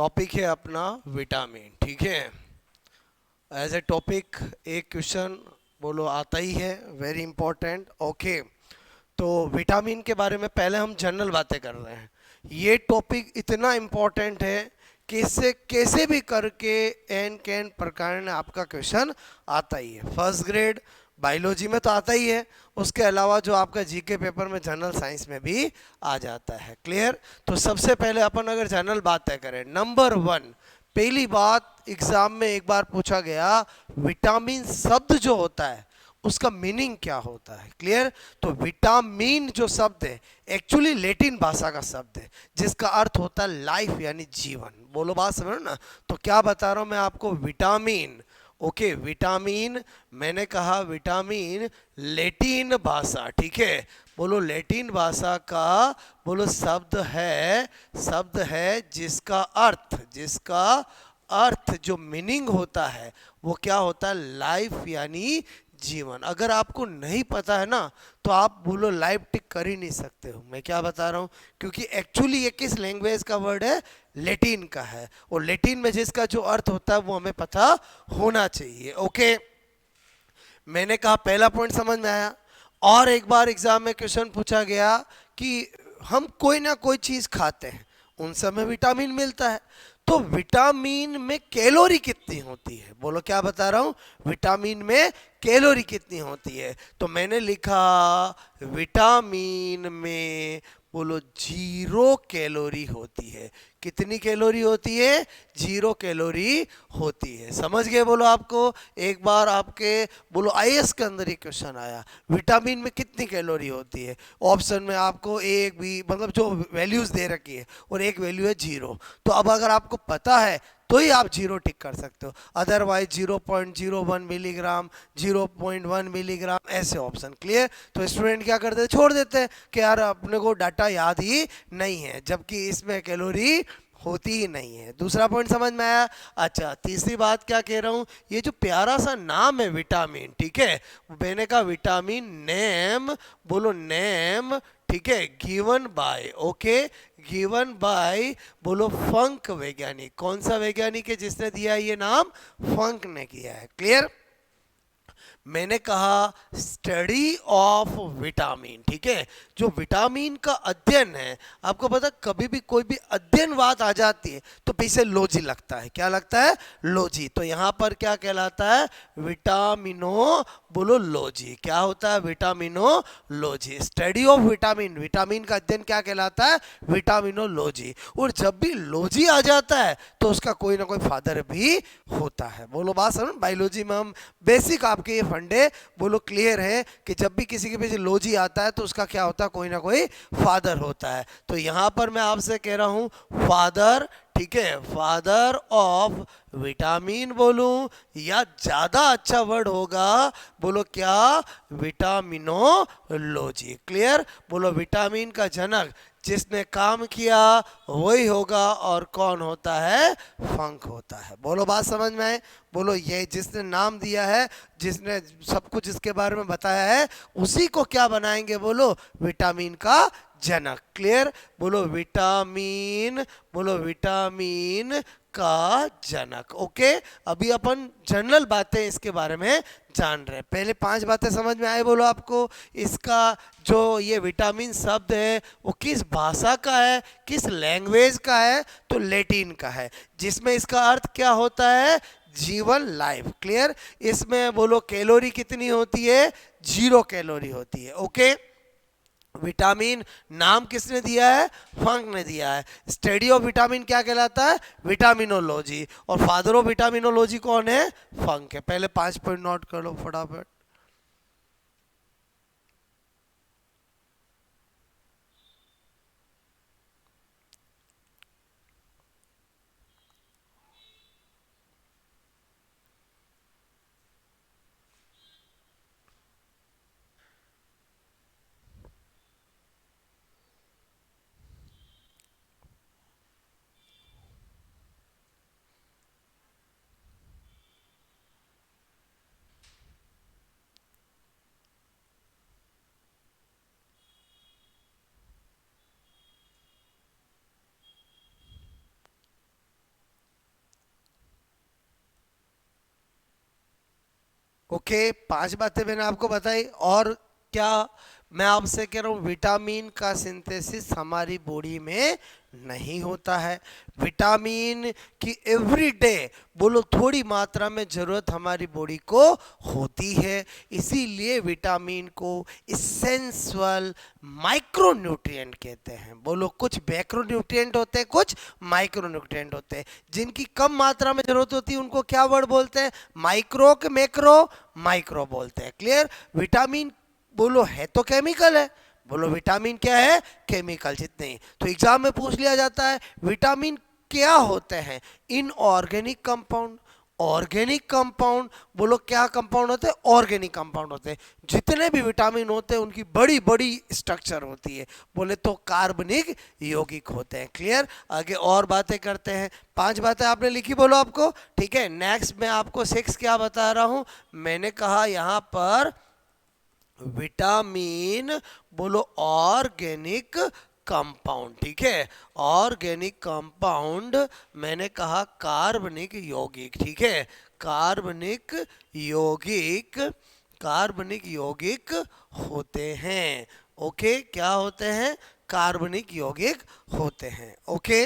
Topic है अपना vitamin. ठीक है, एज ए टॉपिक एक क्वेश्चन बोलो आता ही है, वेरी इंपॉर्टेंट। ओके, तो विटामिन के बारे में पहले हम जनरल बातें कर रहे हैं। ये टॉपिक इतना इम्पोर्टेंट है कि इससे कैसे भी करके एन कैन प्रकार में आपका क्वेश्चन आता ही है। फर्स्ट ग्रेड बायोलॉजी में तो आता ही है, उसके अलावा जो आपका जीके पेपर में जनरल साइंस में भी आ जाता है। क्लियर? तो सबसे पहले अपन अगर जनरल बातें करें, नंबर वन, पहली बात एग्जाम में एक बार पूछा गया, विटामिन शब्द जो होता है उसका मीनिंग क्या होता है। क्लियर? तो विटामिन जो शब्द है एक्चुअली लैटिन भाषा का शब्द है जिसका अर्थ होता है लाइफ यानी जीवन। बोलो बात समझ ना। तो क्या बता रहा हूं मैं आपको, विटामिन। ओके, विटामिन, मैंने कहा विटामिन लैटिन भाषा, ठीक है, बोलो लैटिन भाषा का बोलो शब्द है जिसका अर्थ जो मीनिंग होता है वो क्या होता है, लाइफ यानी जीवन। अगर आपको नहीं पता है ना तो आप बोलो लाइफ टिक कर ही नहीं सकते हो। मैं क्या बता रहा हूँ, क्योंकि एक्चुअली ये किस लैंग्वेज का वर्ड है, लैटिन का है, और लैटिन में जिसका जो अर्थ होता है वो हमें पता होना चाहिए। ओके, मैंने कहा पहला पॉइंट समझ में आया। और एक बार एग्जाम में क्वेश्चन पूछा गया कि हम कोई ना कोई चीज खाते हैं, उन सब में विटामिन मिलता है, तो विटामिन में कैलोरी कितनी होती है। बोलो क्या बता रहा हूं, विटामिन में कैलोरी कितनी होती है। तो मैंने लिखा विटामिन में बोलो 0 कैलोरी होती है। कितनी कैलोरी होती है, 0 कैलोरी होती है। समझ गए? बोलो आपको एक बार आपके बोलो आईएएस के अंदर ही क्वेश्चन आया, विटामिन में कितनी कैलोरी होती है। ऑप्शन में आपको एक भी मतलब जो वैल्यूज दे रखी है और एक वैल्यू है 0। तो अब अगर आपको पता है तो ही आप 0 टिक कर सकते हो, अदरवाइज 0.01 मिलीग्राम, 0.1 मिलीग्राम, ऐसे ऑप्शन। क्लियर? तो स्टूडेंट क्या करते हैं, छोड़ देते हैं कि यार अपने को डाटा याद ही नहीं है, जबकि इसमें कैलोरी होती ही नहीं है। दूसरा पॉइंट समझ में आया? अच्छा, तीसरी बात क्या कह रहा हूं, ये जो प्यारा सा नाम है विटामिन, ठीक है, मैंने कहा विटामिन नेम, बोलो नेम, ठीक है, given by, okay, given by बोलो फंक वैज्ञानिक। कौन सा वैज्ञानिक है जिसने दिया है ये नाम, फंक ने किया है। क्लियर? मैंने कहा स्टडी ऑफ विटामिन, ठीक है, जो विटामिन का अध्ययन है। आपको पता कभी भी कोई भी अध्ययन बात आ जाती है तो पीछे लॉजी लगता है। क्या लगता है, लॉजी। तो यहां पर क्या कहलाता है, विटामिनो, बोलो लॉजी। क्या होता है, विटामिनोलॉजी, स्टडी ऑफ विटामिन। विटामिन का अध्ययन क्या कहलाता है, विटामिनोलॉजी। और जब भी लॉजी आ जाता है तो उसका कोई ना कोई फादर भी होता है। बोलो बात समझ, बायोलॉजी में हम बेसिक आपके ये फंडे बोलो क्लियर है कि जब भी किसी के पीछे लॉजी आता है तो उसका क्या होता है, कोई ना कोई फादर होता है। तो यहां पर मैं आपसे कह रहा हूं फादर, ठीक है, फादर ऑफ विटामिन बोलूं या ज्यादा अच्छा वर्ड होगा बोलो क्या, विटामिनोलॉजी। क्लियर? बोलो विटामिन का जनक जिसने काम किया वही होगा, और कौन होता है, फंक होता है। बोलो बात समझ में आए? बोलो ये जिसने नाम दिया है, जिसने सब कुछ इसके बारे में बताया है, उसी को क्या बनाएंगे, बोलो विटामिन का जनक। क्लियर? बोलो विटामिन, बोलो विटामिन का जनक। ओके, अभी अपन जनरल बातें इसके बारे में जान रहे हैं। पहले 5 बातें समझ में आए बोलो आपको। इसका जो ये विटामिन शब्द है वो किस भाषा का है, किस लैंग्वेज का है, तो लैटिन का है, जिसमें इसका अर्थ क्या होता है, जीवन, लाइफ। क्लियर? इसमें बोलो कैलोरी कितनी होती है, 0 कैलोरी होती है। ओके, विटामिन नाम किसने दिया है, फंक ने दिया है। स्टडी ऑफ विटामिन क्या कहलाता है, विटामिनोलॉजी, और फादर ऑफ विटामिनोलॉजी कौन है, फंक है। पहले 5 पॉइंट नोट कर लो फटाफट। ओके, 5 बातें मैंने आपको बताई। और क्या मैं आपसे कह रहा हूँ, विटामिन का सिंथेसिस हमारी बॉडी में नहीं होता है। विटामिन की एवरीडे बोलो थोड़ी मात्रा में ज़रूरत हमारी बॉडी को होती है, इसीलिए विटामिन को इसेंशियल माइक्रोन्यूट्रिएंट कहते हैं। बोलो कुछ मैक्रोन्यूट्रिएंट होते हैं, कुछ माइक्रोन्यूट्रिएंट होते हैं। जिनकी कम मात्रा में जरूरत होती है उनको क्या वर्ड बोलते हैं, माइक्रो के मैक्रो, माइक्रो बोलते हैं। क्लियर। विटामिन बोलो है तो केमिकल है, बोलो विटामिन क्या है, केमिकल जितने ही। तो एग्जाम में पूछ लिया जाता है विटामिन क्या होते हैं, इनऑर्गेनिक कंपाउंड। ऑर्गेनिक कंपाउंड बोलो क्या कंपाउंड होते हैं, ऑर्गेनिक कंपाउंड होते हैं। जितने भी विटामिन होते हैं उनकी बड़ी बड़ी स्ट्रक्चर होती है, बोले तो कार्बनिक यौगिक होते हैं। क्लियर। आगे और बातें करते हैं। 5 बातें आपने लिखी, बोलो आपको, ठीक है। नेक्स्ट मैं आपको 6 क्या बता रहा हूं, मैंने कहा यहां पर विटामिन बोलो ऑर्गेनिक कंपाउंड, ठीक है। ऑर्गेनिक कंपाउंड मैंने कहा कार्बनिक यौगिक, ठीक है। कार्बनिक यौगिक, कार्बनिक यौगिक होते हैं। ओके, क्या होते हैं, कार्बनिक यौगिक होते हैं। ओके,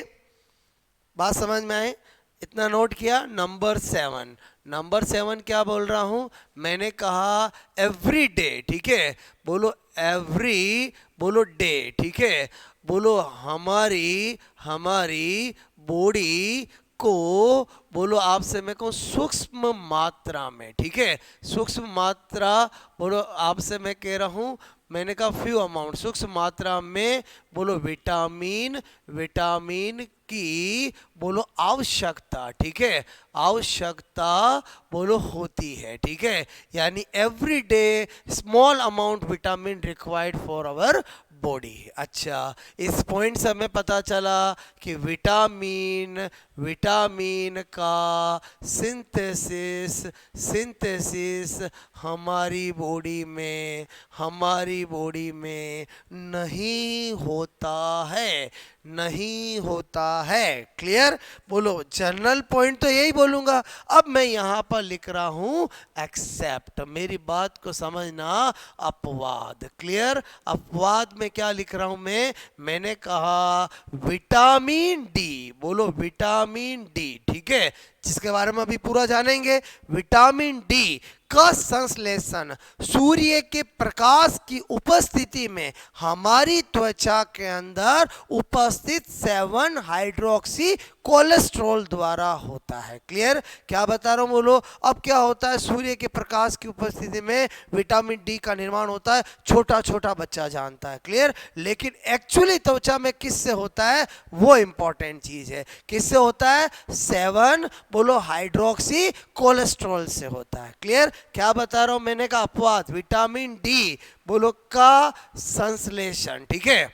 बात समझ में आए, इतना नोट किया। नंबर 7, नंबर 7 क्या बोल रहा हूं, मैंने कहा एवरी डे, ठीक है। बोलो एवरी, बोलो डे, ठीक है। बोलो हमारी हमारी बॉडी को, बोलो आपसे मैं कहूँ सूक्ष्म मात्रा में, ठीक है। सूक्ष्म मात्रा बोलो आपसे मैं कह रहा हूँ, मैंने कहा फ्यू अमाउंट, सूक्ष्म मात्रा में बोलो विटामिन, विटामिन की बोलो आवश्यकता, ठीक है। आवश्यकता बोलो होती है, ठीक है। यानी every day small amount vitamin required for our body. अच्छा, इस पॉइंट से हमें पता चला कि विटामिन, विटामिन का सिंथेसिस, सिंथेसिस हमारी बॉडी में, हमारी बॉडी में नहीं होता है, नहीं होता है। क्लियर। बोलो जनरल पॉइंट तो यही बोलूंगा। अब मैं यहां पर लिख रहा हूं एक्सेप्ट, मेरी बात को समझना, अपवाद। क्लियर। अपवाद में क्या लिख रहा हूं मैं, मैंने कहा विटामिन डी, बोलो विटामिन डी, ठीक है, जिसके बारे में अभी पूरा जानेंगे। विटामिन डी का संश्लेषण सूर्य के प्रकाश की उपस्थिति में हमारी त्वचा के अंदर उपस्थित 7 हाइड्रोक्सी कोलेस्ट्रॉल द्वारा होता है। क्लियर। क्या बता रहा हूं, बोलो। अब क्या होता है, सूर्य के प्रकाश की उपस्थिति में विटामिन डी का निर्माण होता है, छोटा छोटा बच्चा जानता है। क्लियर। लेकिन एक्चुअली त्वचा में किससे होता है, वो इंपॉर्टेंट चीज है। किससे होता है, 7 बोलो हाइड्रोक्सी कोलेस्ट्रॉल से होता है। क्लियर। क्या बता रहा हूं, मैंने कहा अपवाद, विटामिन डी बोलो का संश्लेषण, ठीक है,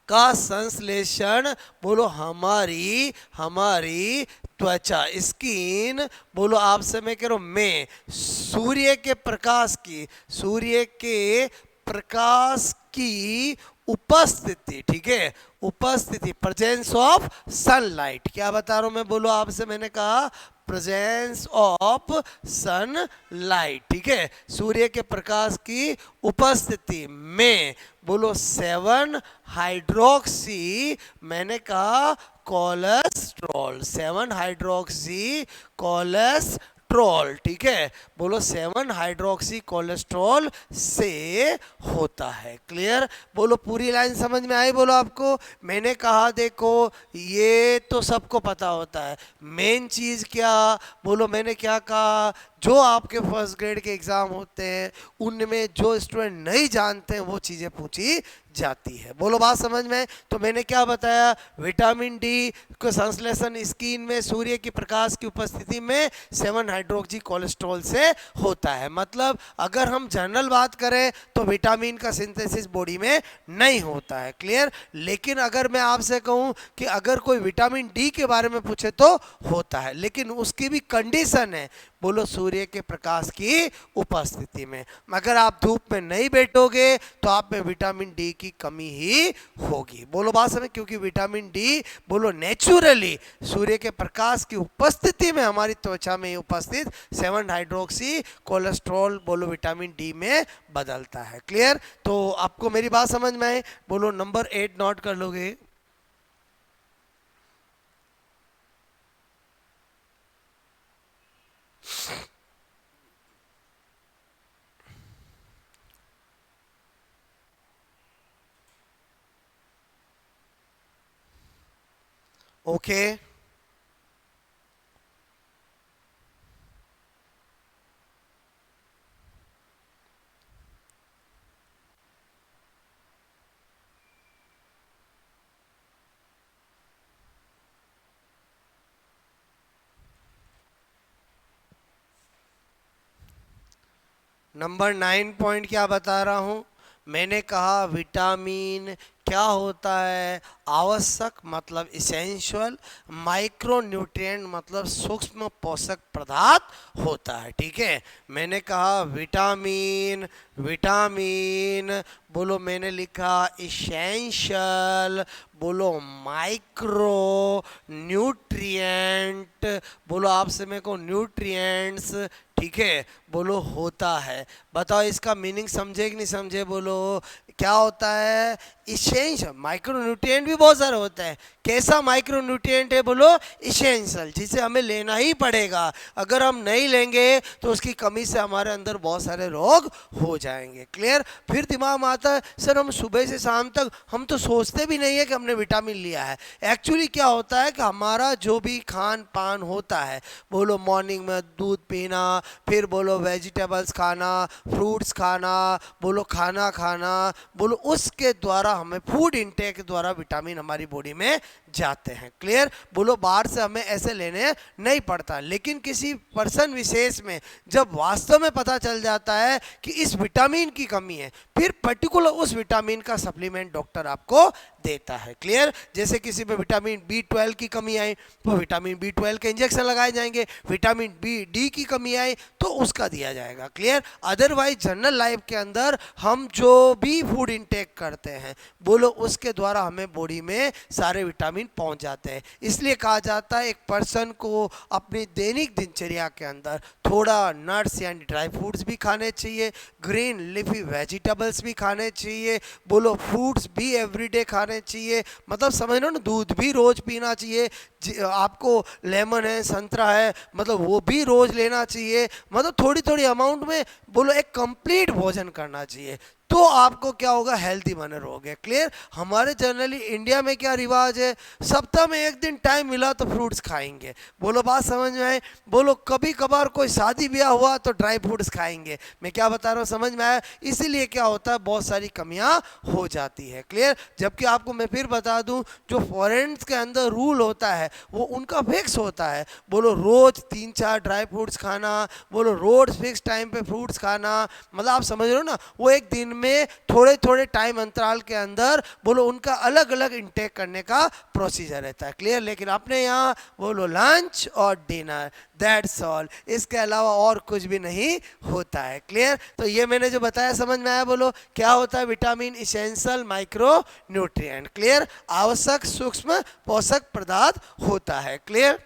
का संश्लेषण बोलो हमारी, हमारी त्वचा, स्किन बोलो आपसे मैं कह रहा हूं, में सूर्य के प्रकाश की, सूर्य के प्रकाश की उपस्थिति, ठीक है, उपस्थिति, प्रेजेंस ऑफ सनलाइट। क्या बता रहा हूं मैं, बोलो आपसे, मैंने कहा प्रेजेंस ऑफ सनलाइट, ठीक है, सूर्य के प्रकाश की उपस्थिति में बोलो 7 हाइड्रोक्सी, मैंने कहा कोलेस्ट्रॉल, 7 हाइड्रोक्सी कोलेस्ट्रॉल, ठीक है। बोलो 7 हाइड्रोक्सी कोलेस्ट्रॉल से होता है। क्लियर। बोलो पूरी लाइन समझ में आई, बोलो आपको। मैंने कहा देखो ये तो सबको पता होता है, मेन चीज क्या, बोलो मैंने क्या कहा, जो आपके फर्स्ट ग्रेड के एग्जाम होते हैं उनमें जो स्टूडेंट नहीं जानते हैं वो चीजें पूछी जाती है। बोलो बात समझ में। तो मैंने क्या बताया, विटामिन डी को संश्लेषण स्किन में सूर्य की प्रकाश की उपस्थिति में 7 हाइड्रोक्सी कोलेस्ट्रॉल से होता है। मतलब अगर हम जनरल बात करें तो विटामिन का सिंथेसिस बॉडी में नहीं होता है। क्लियर। लेकिन अगर मैं आपसे कहूं कि अगर कोई विटामिन डी के बारे में पूछे तो होता है, लेकिन उसकी भी कंडीशन है, बोलो सूर्य सूर्य के प्रकाश की उपस्थिति में। अगर आप धूप में नहीं बैठोगे तो आप में विटामिन डी की कमी ही होगी। बोलो बात समझ, क्योंकि विटामिन डी बोलो नेचुरली सूर्य के प्रकाश की उपस्थिति में हमारी त्वचा में उपस्थित 7 हाइड्रोक्सी कोलेस्ट्रॉल बोलो विटामिन डी में बदलता है। क्लियर? तो आपको मेरी बात समझ में आए? बोलो नंबर 8 नोट कर लोगे। ओके नंबर 9 पॉइंट क्या बता रहा हूं? मैंने कहा विटामिन क्या होता है? आवश्यक मतलब इसेंशियल, माइक्रोन्यूट्रिएंट मतलब सूक्ष्म पोषक पदार्थ होता है। ठीक है, मैंने कहा विटामिन, विटामिन बोलो, मैंने लिखा इसेंशियल, बोलो माइक्रो न्यूट्रिएंट, बोलो आपसे मेरे को न्यूट्रिएंट्स, ठीक है, बोलो होता है। बताओ इसका मीनिंग समझे कि नहीं समझे? बोलो क्या होता है? इसेंशियल। माइक्रोन्यूट्रिएंट भी बहुत सारे होते हैं। कैसा माइक्रोन्यूट्रिएंट है? बोलो इसेंशियल, जिसे हमें लेना ही पड़ेगा। अगर हम नहीं लेंगे तो उसकी कमी से हमारे अंदर बहुत सारे रोग हो जाएंगे। क्लियर? फिर दिमाग में आता है सर हम सुबह से शाम तक हम तो सोचते भी नहीं है कि हमने विटामिन लिया है। एक्चुअली क्या होता है कि हमारा जो भी खान पान होता है, बोलो मॉर्निंग में दूध पीना, फिर बोलो वेजिटेबल्स खाना, फ्रूट्स खाना, बोलो खाना खाना, बोलो उसके द्वारा हमें फूड इनटेक द्वारा विटामिन हमारी बॉडी में जाते हैं। क्लियर? बोलो बाहर से हमें ऐसे लेने नहीं पड़ता। लेकिन किसी पर्सन विशेष में जब वास्तव में पता चल जाता है कि इस विटामिन की कमी है, फिर पर्टिकुलर उस विटामिन का सप्लीमेंट डॉक्टर आपको देता है। क्लियर? जैसे किसी में विटामिन B12 की कमी आई तो विटामिन B12 के इंजेक्शन लगाए जाएंगे, विटामिन डी की कमी आई तो उसका दिया जाएगा। क्लियर? अदरवाइज जनरल लाइफ के अंदर हम जो भी फूड इनटेक करते हैं, बोलो उसके द्वारा हमें बॉडी में सारे विटामिन पहुंच जाते हैं। इसलिए कहा जाता है एक पर्सन को अपनी दैनिक दिनचर्या के अंदर थोड़ा नट्स यानी ड्राई फ्रूट्स भी खाने चाहिए, ग्रीन लीफी वेजिटेबल्स भी खाने चाहिए, बोलो फ्रूट्स भी एवरीडे खाने चाहिए। मतलब समझ लो ना, दूध भी रोज पीना चाहिए, आपको लेमन है, संतरा है, मतलब वो भी रोज लेना चाहिए। मतलब थोड़ी थोड़ी अमाउंट में बोलो एक कंप्लीट भोजन करना चाहिए, तो आपको क्या होगा? हेल्दी बने रहोगे। क्लियर? हमारे जनरली इंडिया में क्या रिवाज है? सप्ताह में एक दिन टाइम मिला तो फ्रूट्स खाएंगे। बोलो बात समझ में आए? बोलो कभी कभार कोई शादी ब्याह हुआ तो ड्राई फ्रूट्स खाएंगे। मैं क्या बता रहा हूँ समझ में आया? इसीलिए क्या होता है, बहुत सारी कमियां हो जाती है। क्लियर? जबकि आपको मैं फिर बता दूं, जो फॉरेन्स के अंदर रूल होता है वो उनका फिक्स होता है। बोलो रोज 3-4 ड्राई फ्रूट्स खाना, बोलो रोज फिक्स टाइम पे फ्रूट्स खाना। मतलब आप समझ रहे हो ना, वो एक दिन में थोड़े थोड़े टाइम अंतराल के अंदर बोलो उनका अलग अलग इंटेक करने का प्रोसीजर रहता है। क्लियर? लेकिन अपने यहाँ बोलो लंच और डिनर, दैट्स ऑल, इसके अलावा और कुछ भी नहीं होता है। क्लियर? तो ये मैंने जो बताया समझ में आया? बोलो क्या होता है? Vitamin essential micro nutrient. Clear? आवश्यक सूक्ष्म पोषक पदार्थ होता है। क्लियर?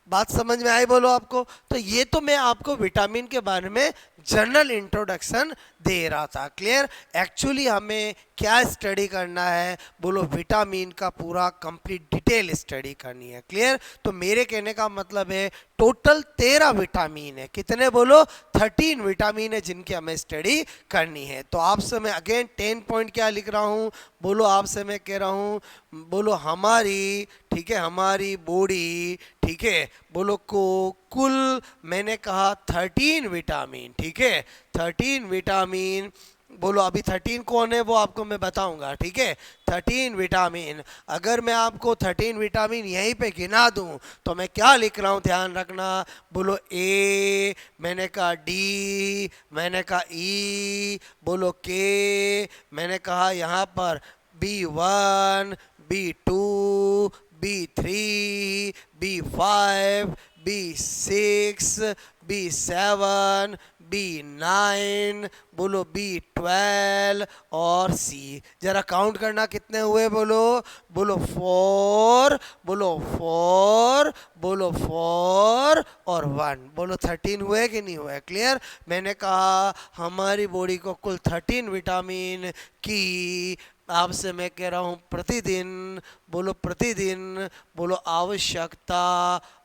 बात समझ में आई? बोलो आपको। तो ये तो मैं आपको विटामिन के बारे में जनरल इंट्रोडक्शन दे रहा था। क्लियर? एक्चुअली हमें क्या स्टडी करना है? बोलो विटामिन का पूरा कंप्लीट डिटेल स्टडी करनी है। क्लियर? तो मेरे कहने का मतलब है टोटल 13 विटामिन है। कितने? बोलो 13 विटामिन है जिनकी हमें स्टडी करनी है। तो आपसे मैं अगेन 10 पॉइंट क्या लिख रहा हूँ? बोलो आपसे मैं कह रहा हूँ, बोलो हमारी, ठीक है, हमारी बॉडी, ठीक है, बोलो को कुल मैंने कहा 13 विटामिन, ठीक है, 13 विटामिन। बोलो अभी 13 कौन है वो आपको मैं बताऊंगा। ठीक है, 13 विटामिन। अगर मैं आपको 13 विटामिन यहीं पे गिना दूं तो मैं क्या लिख रहा हूं ध्यान रखना। बोलो ए, मैंने कहा डी, मैंने कहा ई, बोलो के, मैंने कहा यहाँ पर B1, B2, B3, B5, B6, B7, B9, बोलो B12 और C। जरा काउंट करना कितने हुए, बोलो बोलो 4, बोलो 4, बोलो 4 और 1, बोलो 13 हुए कि नहीं हुए? क्लियर? मैंने कहा हमारी बॉडी को कुल 13 विटामिन की, आपसे मैं कह रहा हूँ प्रतिदिन, बोलो प्रतिदिन, बोलो आवश्यकता,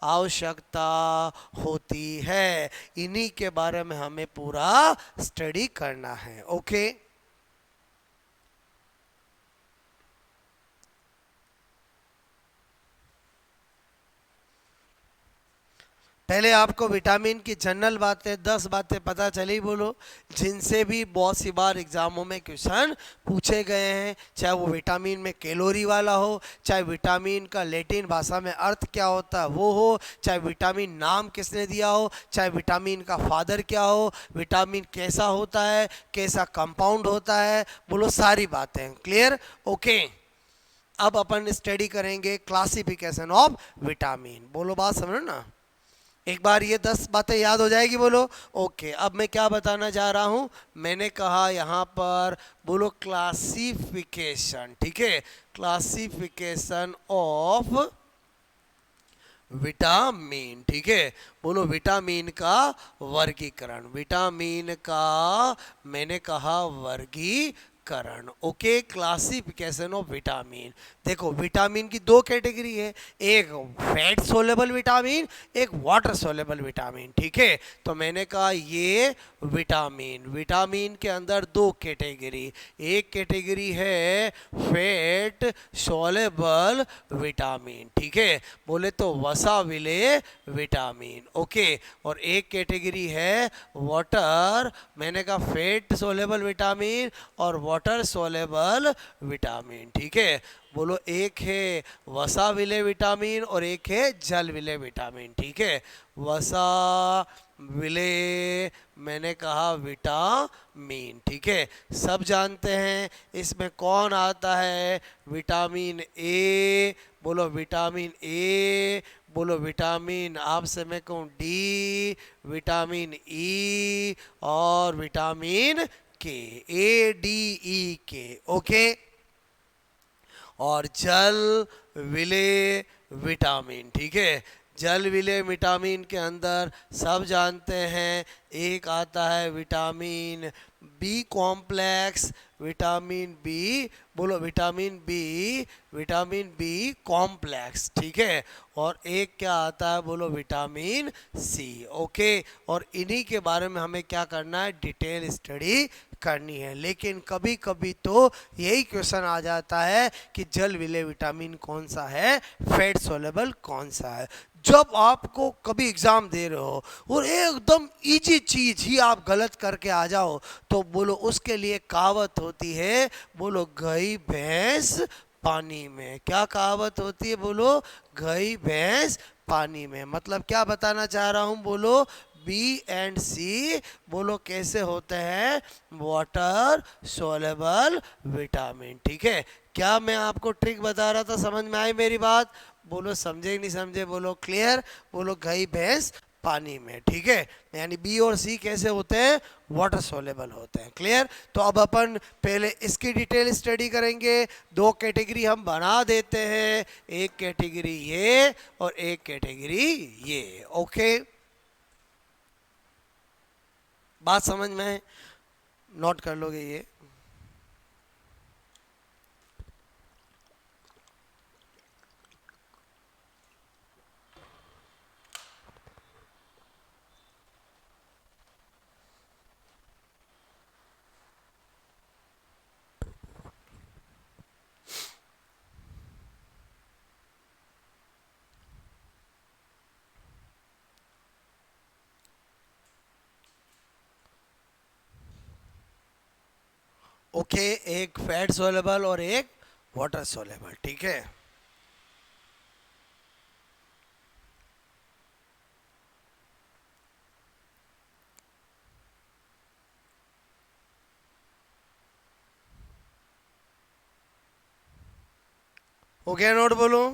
आवश्यकता होती है। इन्हीं के बारे में हमें पूरा स्टडी करना है। ओके, पहले आपको विटामिन की जनरल बातें 10 बातें पता चली, बोलो, जिनसे भी बहुत सी बार एग्जामों में क्वेश्चन पूछे गए हैं। चाहे वो विटामिन में कैलोरी वाला हो, चाहे विटामिन का लैटिन भाषा में अर्थ क्या होता है वो हो, चाहे विटामिन नाम किसने दिया हो, चाहे विटामिन का फादर क्या हो, विटामिन कैसा होता है, कैसा कंपाउंड होता है, बोलो सारी बातें क्लियर। ओके, अब अपन स्टडी करेंगे क्लासिफिकेशन ऑफ विटामिन। बोलो बात समझो ना, एक बार ये 10 बातें याद हो जाएगी, बोलो। ओके, अब मैं क्या बताना चाह रहा हूं, मैंने कहा यहां पर, बोलो क्लासिफिकेशन, ठीक है, क्लासिफिकेशन ऑफ विटामिन, ठीक है, बोलो विटामिन का वर्गीकरण, विटामिन का मैंने कहा वर्गीकरण। Okay, classification of vitamin. देखो विटामिन की दो कैटेगरी है, एक फैट सोलेबल विटामिन, एक वाटर सोलेबल विटामिन, ठीक है। तो मैंने कहा ये विटामिन, विटामिन के अंदर दो कैटेगरी, एक कैटेगरी है फैट सोलेबल विटामिन, ठीक है, बोले तो वसा विले विटामिन। ओके, और एक कैटेगरी है वाटर, मैंने कहा फैट सोलेबल विटामिन और वाटर सोलेबल विटामिन, ठीक है, बोलो एक है वसा विले विटामिन और एक है जल विले विटामिन, ठीक है। वसा विले मैंने कहा विटामिन, ठीक है, सब जानते हैं इसमें कौन आता है, विटामिन ए, बोलो विटामिन ए, बोलो विटामिन, आपसे मैं कहूँ डी, विटामिन ई और विटामिन के, ए डी ई के। ओके, और जल विले विटामिन, ठीक है, जल विले विटामिन के अंदर सब जानते हैं एक आता है vitamin B complex, vitamin B, बोलो vitamin B, vitamin B complex, ठीक है, और एक क्या आता है, बोलो विटामिन सी। ओके, और इन्हीं के बारे में हमें क्या करना है, डिटेल स्टडी करनी है। लेकिन कभी कभी तो यही क्वेश्चन आ जाता है कि जल विले विटामिन कौन सा है, फैट सोलेबल कौन सा है। जब आपको कभी एग्जाम दे रहे हो और एकदम इजी चीज ही आप गलत करके आ जाओ, तो बोलो उसके लिए कहावत होती है, बोलो गई भैंस पानी में। क्या कहावत होती है, बोलो गई भैंस पानी में। मतलब क्या बताना चाह रहा हूं, बोलो बी एंड सी, बोलो कैसे होते हैं, वाटर सोलेबल विटामिन, ठीक है। क्या मैं आपको ट्रिक बता रहा था, समझ में आई मेरी बात? बोलो समझे नहीं समझे, बोलो क्लियर, बोलो गई भैंस पानी में, ठीक है। यानी बी और सी कैसे होते हैं, वाटर सोलेबल होते हैं, क्लियर। तो अब अपन पहले इसकी डिटेल स्टडी करेंगे। दो कैटेगरी हम बना देते हैं, एक कैटेगरी ये और एक कैटेगरी ये। ओके, बात समझ में, नोट कर लोगे ये। ओके, एक फैट सोलेबल और एक वाटर सोलेबल, ठीक है। हो गया नोट, बोलो।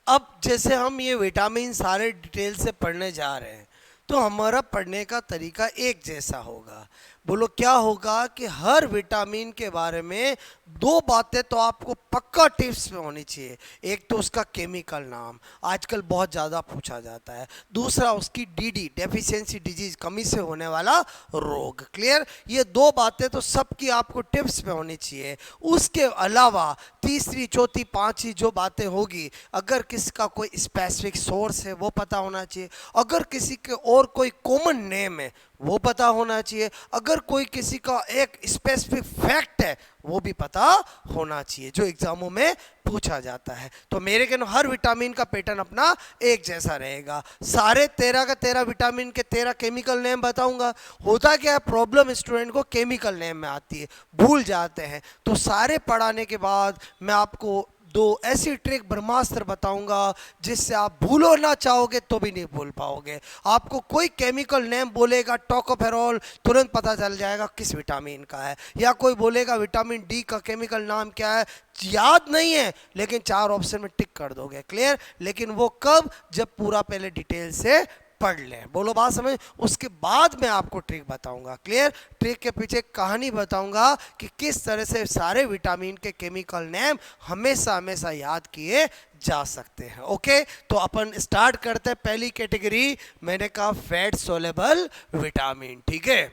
अब जैसे हम ये विटामिन सारे डिटेल से पढ़ने जा रहे हैं, तो हमारा पढ़ने का तरीका एक जैसा होगा। बोलो क्या होगा कि हर विटामिन के बारे में दो बातें तो आपको पक्का टिप्स में होनी चाहिए। एक तो उसका केमिकल नाम, आजकल बहुत ज़्यादा पूछा जाता है। दूसरा उसकी डीडी, डेफिशिएंसी डिजीज, कमी से होने वाला रोग। क्लियर? ये दो बातें तो सबकी आपको टिप्स में होनी चाहिए। उसके अलावा तीसरी, चौथी, पांचवी जो बातें होगी, अगर किसी का कोई स्पेसिफिक सोर्स है वो पता होना चाहिए, अगर किसी के और कोई कॉमन नेम है वो पता होना चाहिए, अगर कोई किसी का एक स्पेसिफिक फैक्ट है वो भी पता होना चाहिए जो एग्जामों में पूछा जाता है। तो मेरे कहने हर विटामिन का पैटर्न अपना एक जैसा रहेगा। सारे 13 का 13 विटामिन के 13 केमिकल नेम बताऊंगा। होता क्या है, प्रॉब्लम स्टूडेंट को केमिकल नेम में आती है, भूल जाते हैं। तो सारे पढ़ाने के बाद मैं आपको दो ऐसी ट्रिक ब्रह्मास्त्र बताऊंगा जिससे आप भूलो ना चाहोगे तो भी नहीं भूल पाओगे। आपको कोई केमिकल नेम बोलेगा टोकोफेरोल, तुरंत पता चल जाएगा किस विटामिन का है। या कोई बोलेगा विटामिन डी का केमिकल नाम क्या है, याद नहीं है लेकिन 4 ऑप्शन में टिक कर दोगे। क्लियर? लेकिन वो कब, जब पूरा पहले डिटेल से पढ़ लें। बोलो बात समझ? उसके बाद मैं आपको ट्रिक बताऊंगा। क्लियर? ट्रिक के पीछे कहानी बताऊंगा कि किस तरह से सारे विटामिन के केमिकल नेम हमेशा हमेशा याद किए जा सकते हैं। ओके, तो अपन स्टार्ट करते हैं। पहली कैटेगरी मैंने कहा फैट सोलेबल विटामिन। ठीक है,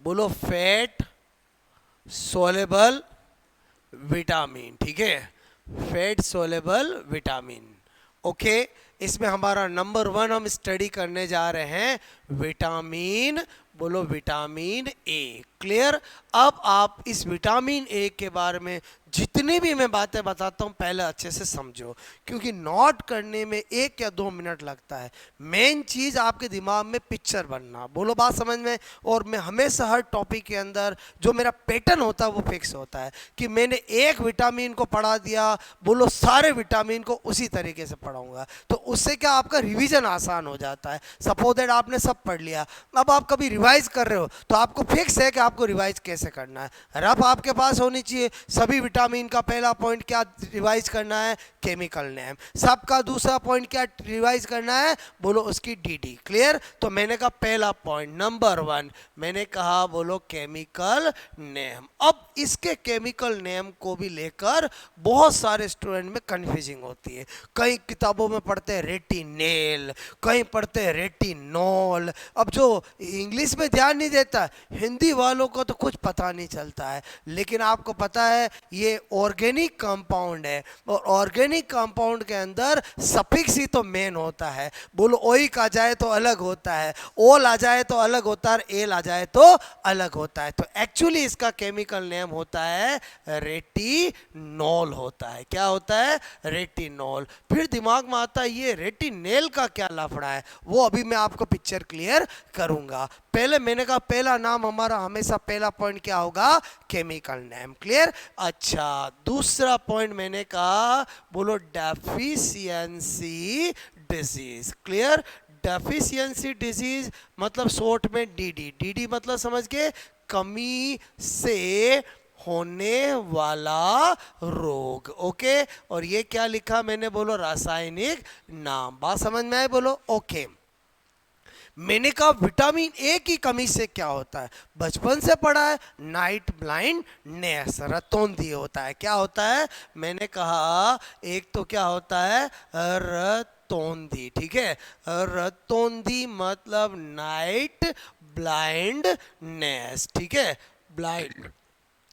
बोलो फैट सोलेबल विटामिन। ठीक है, फैट सोलेबल विटामिन। ओके, इसमें हमारा नंबर 1 हम स्टडी करने जा रहे हैं विटामिन, बोलो विटामिन ए। क्लियर? अब आप इस विटामिन ए के बारे में जितनी भी मैं बातें बताता हूँ पहले अच्छे से समझो, क्योंकि नोट करने में 1 या 2 मिनट लगता है। मेन चीज़ आपके दिमाग में पिक्चर बनना। बोलो बात समझ में? और मैं हमेशा हर टॉपिक के अंदर जो मेरा पैटर्न होता है वो फिक्स होता है कि मैंने एक विटामिन को पढ़ा दिया, बोलो सारे विटामिन को उसी तरीके से पढ़ाऊंगा। तो उससे क्या आपका रिवीजन आसान हो जाता है। सपोज दैट आपने सब पढ़ लिया, अब आप कभी रिवाइज कर रहे हो तो आपको फिक्स है कि आपको रिवाइज कैसे करना है। रफ आपके पास होनी चाहिए। सभी विटामिन का पहला पॉइंट क्या रिवाइज करना है, केमिकल नेम। सबका दूसरा पॉइंट क्या रिवाइज करना है, बोलो उसकी डीडी। क्लियर? तो मैंने कहा पहला पॉइंट नंबर 1 मैंने कहा बोलो केमिकल नेम। अब इसके केमिकल नेम को भी लेकर बहुत सारे स्टूडेंट में कंफ्यूजिंग होती है। कई किताबों में पढ़ते हैं रेटिनेल, कहीं पढ़ते हैं रेटिनॉल। अब जो इंग्लिश में ध्यान नहीं देता, हिंदी वालों को तो कुछ पता नहीं चलता है। लेकिन आपको पता है ये ऑर्गेनिक कंपाउंड है, और ऑर्गेनिक कंपाउंड के अंदर सफिक्स ही तो मेन होता है। बोलो ओइक आ जाए तो अलग होता है, ओल आ जाए तो अलग होता है, एल आ जाए तो अलग होता है। तो एक्चुअली इसका केमिकल नेम होता है रेटिनॉल होता है। क्या होता है? रेटिनॉल। फिर दिमाग में आता है ये रेटिनेल का क्या लफड़ा है, वो अभी मैं आपको पिक्चर क्लियर करूंगा। पहले मैंने कहा पहला नाम हमारा हमेशा पहला पॉइंट क्या होगा, केमिकल नेम। क्लियर? अच्छा, दूसरा पॉइंट मैंने कहा बोलो deficiency disease. Clear? Deficiency disease मतलब शॉर्ट में डीडी। डीडी मतलब समझ के, कमी से होने वाला रोग। ओके, और ये क्या लिखा मैंने, बोलो रासायनिक नाम। बात समझ में आए? बोलो ओके। मैंने कहा विटामिन ए की कमी से क्या होता है, बचपन से पढ़ा है, नाइट ब्लाइंडनेस, रतौंधी होता है। क्या होता है? मैंने कहा एक तो क्या होता है, रतौंधी। ठीक है, रतौंधी मतलब नाइट ब्लाइंडनेस। ठीक है, ब्लाइंड।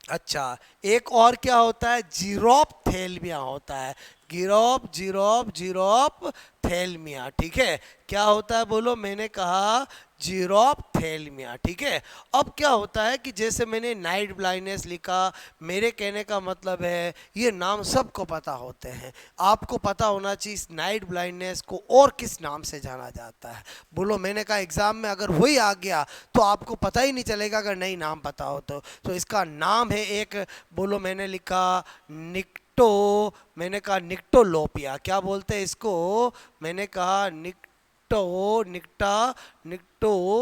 अच्छा, एक और क्या होता है, जीरोपथेल्मिया होता है। गिरोप जीरोप जीरोप थैल्मिया। ठीक है, क्या होता है बोलो, मैंने कहा जीरोपथेल्मिया। ठीक है, अब क्या होता है कि जैसे मैंने नाइट ब्लाइंडनेस लिखा, मेरे कहने का मतलब है ये नाम सबको पता होते हैं। आपको पता होना चाहिए इस नाइट ब्लाइंडनेस को और किस नाम से जाना जाता है। बोलो मैंने कहा एग्जाम में अगर वही आ गया तो आपको पता ही नहीं चलेगा अगर नहीं नाम पता हो तो इसका नाम है एक, बोलो मैंने लिखा निक्टो, मैंने कहा निक्टोलोपिया। क्या बोलते हैं इसको, मैंने कहा निक्टो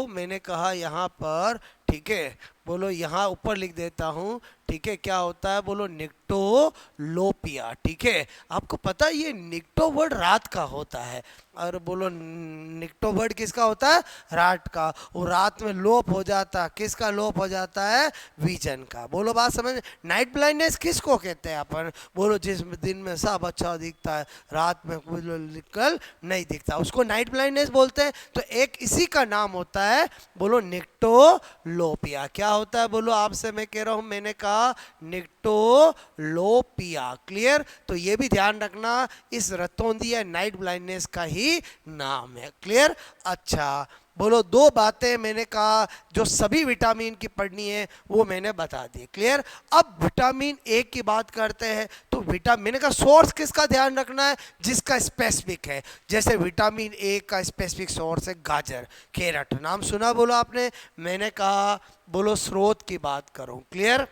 मैंने कहा यहाँ पर। ठीक है, बोलो यहाँ ऊपर लिख देता हूँ। ठीक है, क्या होता है बोलो, निक्टोलोपिया। ठीक है, आपको पता है ये निक्टो वर्ड रात का होता है, और बोलो निक्टो वर्ड किसका होता है, रात का। वो रात में लोप हो जाता, किसका लोप हो जाता है, विजन का। बोलो बात समझ। नाइट ब्लाइंडनेस किसको कहते हैं अपन, बोलो जिस दिन में सब अच्छा दिखता है, रात में निकल नहीं दिखता, उसको नाइट ब्लाइंडनेस बोलते हैं। तो एक इसी का नाम होता है बोलो निक्टोलोपिया। क्या होता है बोलो, आपसे मैं कह रहा हूं, मैंने कहा निक्टोलोपिया। क्लियर, तो ये भी ध्यान रखना, इस रतौंधी या नाइट ब्लाइंडनेस का ही नाम है। क्लियर, अच्छा बोलो, दो बातें मैंने कहा जो सभी विटामिन की पढ़नी है वो मैंने बता दी। क्लियर, अब विटामिन ए की बात करते हैं। तो मैंने कहा सोर्स किसका ध्यान रखना है, जिसका स्पेसिफिक है। जैसे विटामिन ए का स्पेसिफिक सोर्स है गाजर, कैरेट, नाम सुना बोलो आपने। मैंने कहा बोलो स्रोत की बात करूं, क्लियर,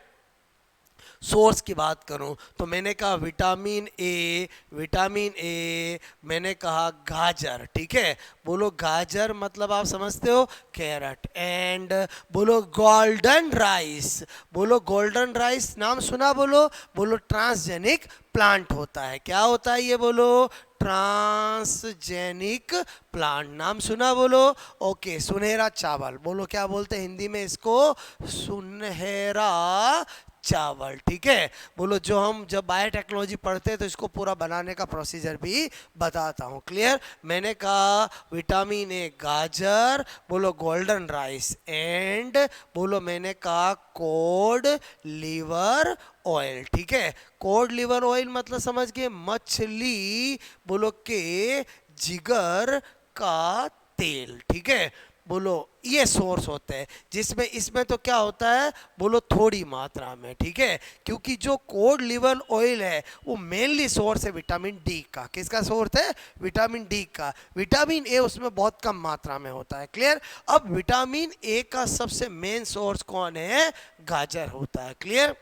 सोर्स की बात करूं तो मैंने कहा विटामिन ए, विटामिन ए, मैंने कहा गाजर। ठीक है, बोलो गाजर मतलब आप समझते हो कैरेट। एंड बोलो गोल्डन राइस, बोलो गोल्डन राइस नाम सुना बोलो, बोलो ट्रांसजेनिक प्लांट होता है। क्या होता है ये बोलो, ट्रांसजेनिक प्लांट, नाम सुना बोलो। ओके, सुनहरा चावल, बोलो क्या बोलते हैं हिंदी में इसको, सुनहरा चावल। ठीक है, बोलो जो हम जब बायोटेक्नोलॉजी पढ़ते हैं तो इसको पूरा बनाने का प्रोसीजर भी बताता हूँ। क्लियर, मैंने कहा विटामिन ए गाजर, बोलो गोल्डन राइस, एंड बोलो मैंने कहा कोड लिवर ऑयल। ठीक है, कोड लिवर ऑयल मतलब समझ गए, मछली बोलो के जिगर का तेल। ठीक है, बोलो ये सोर्स होते हैं, जिसमें इसमें तो क्या होता है बोलो थोड़ी मात्रा में। ठीक है, क्योंकि जो कोड लिवर ऑयल है वो मेनली सोर्स है विटामिन डी का। किसका सोर्स है, विटामिन डी का। विटामिन ए उसमें बहुत कम मात्रा में होता है। क्लियर, अब विटामिन ए का सबसे मेन सोर्स कौन है, गाजर होता है। क्लियर,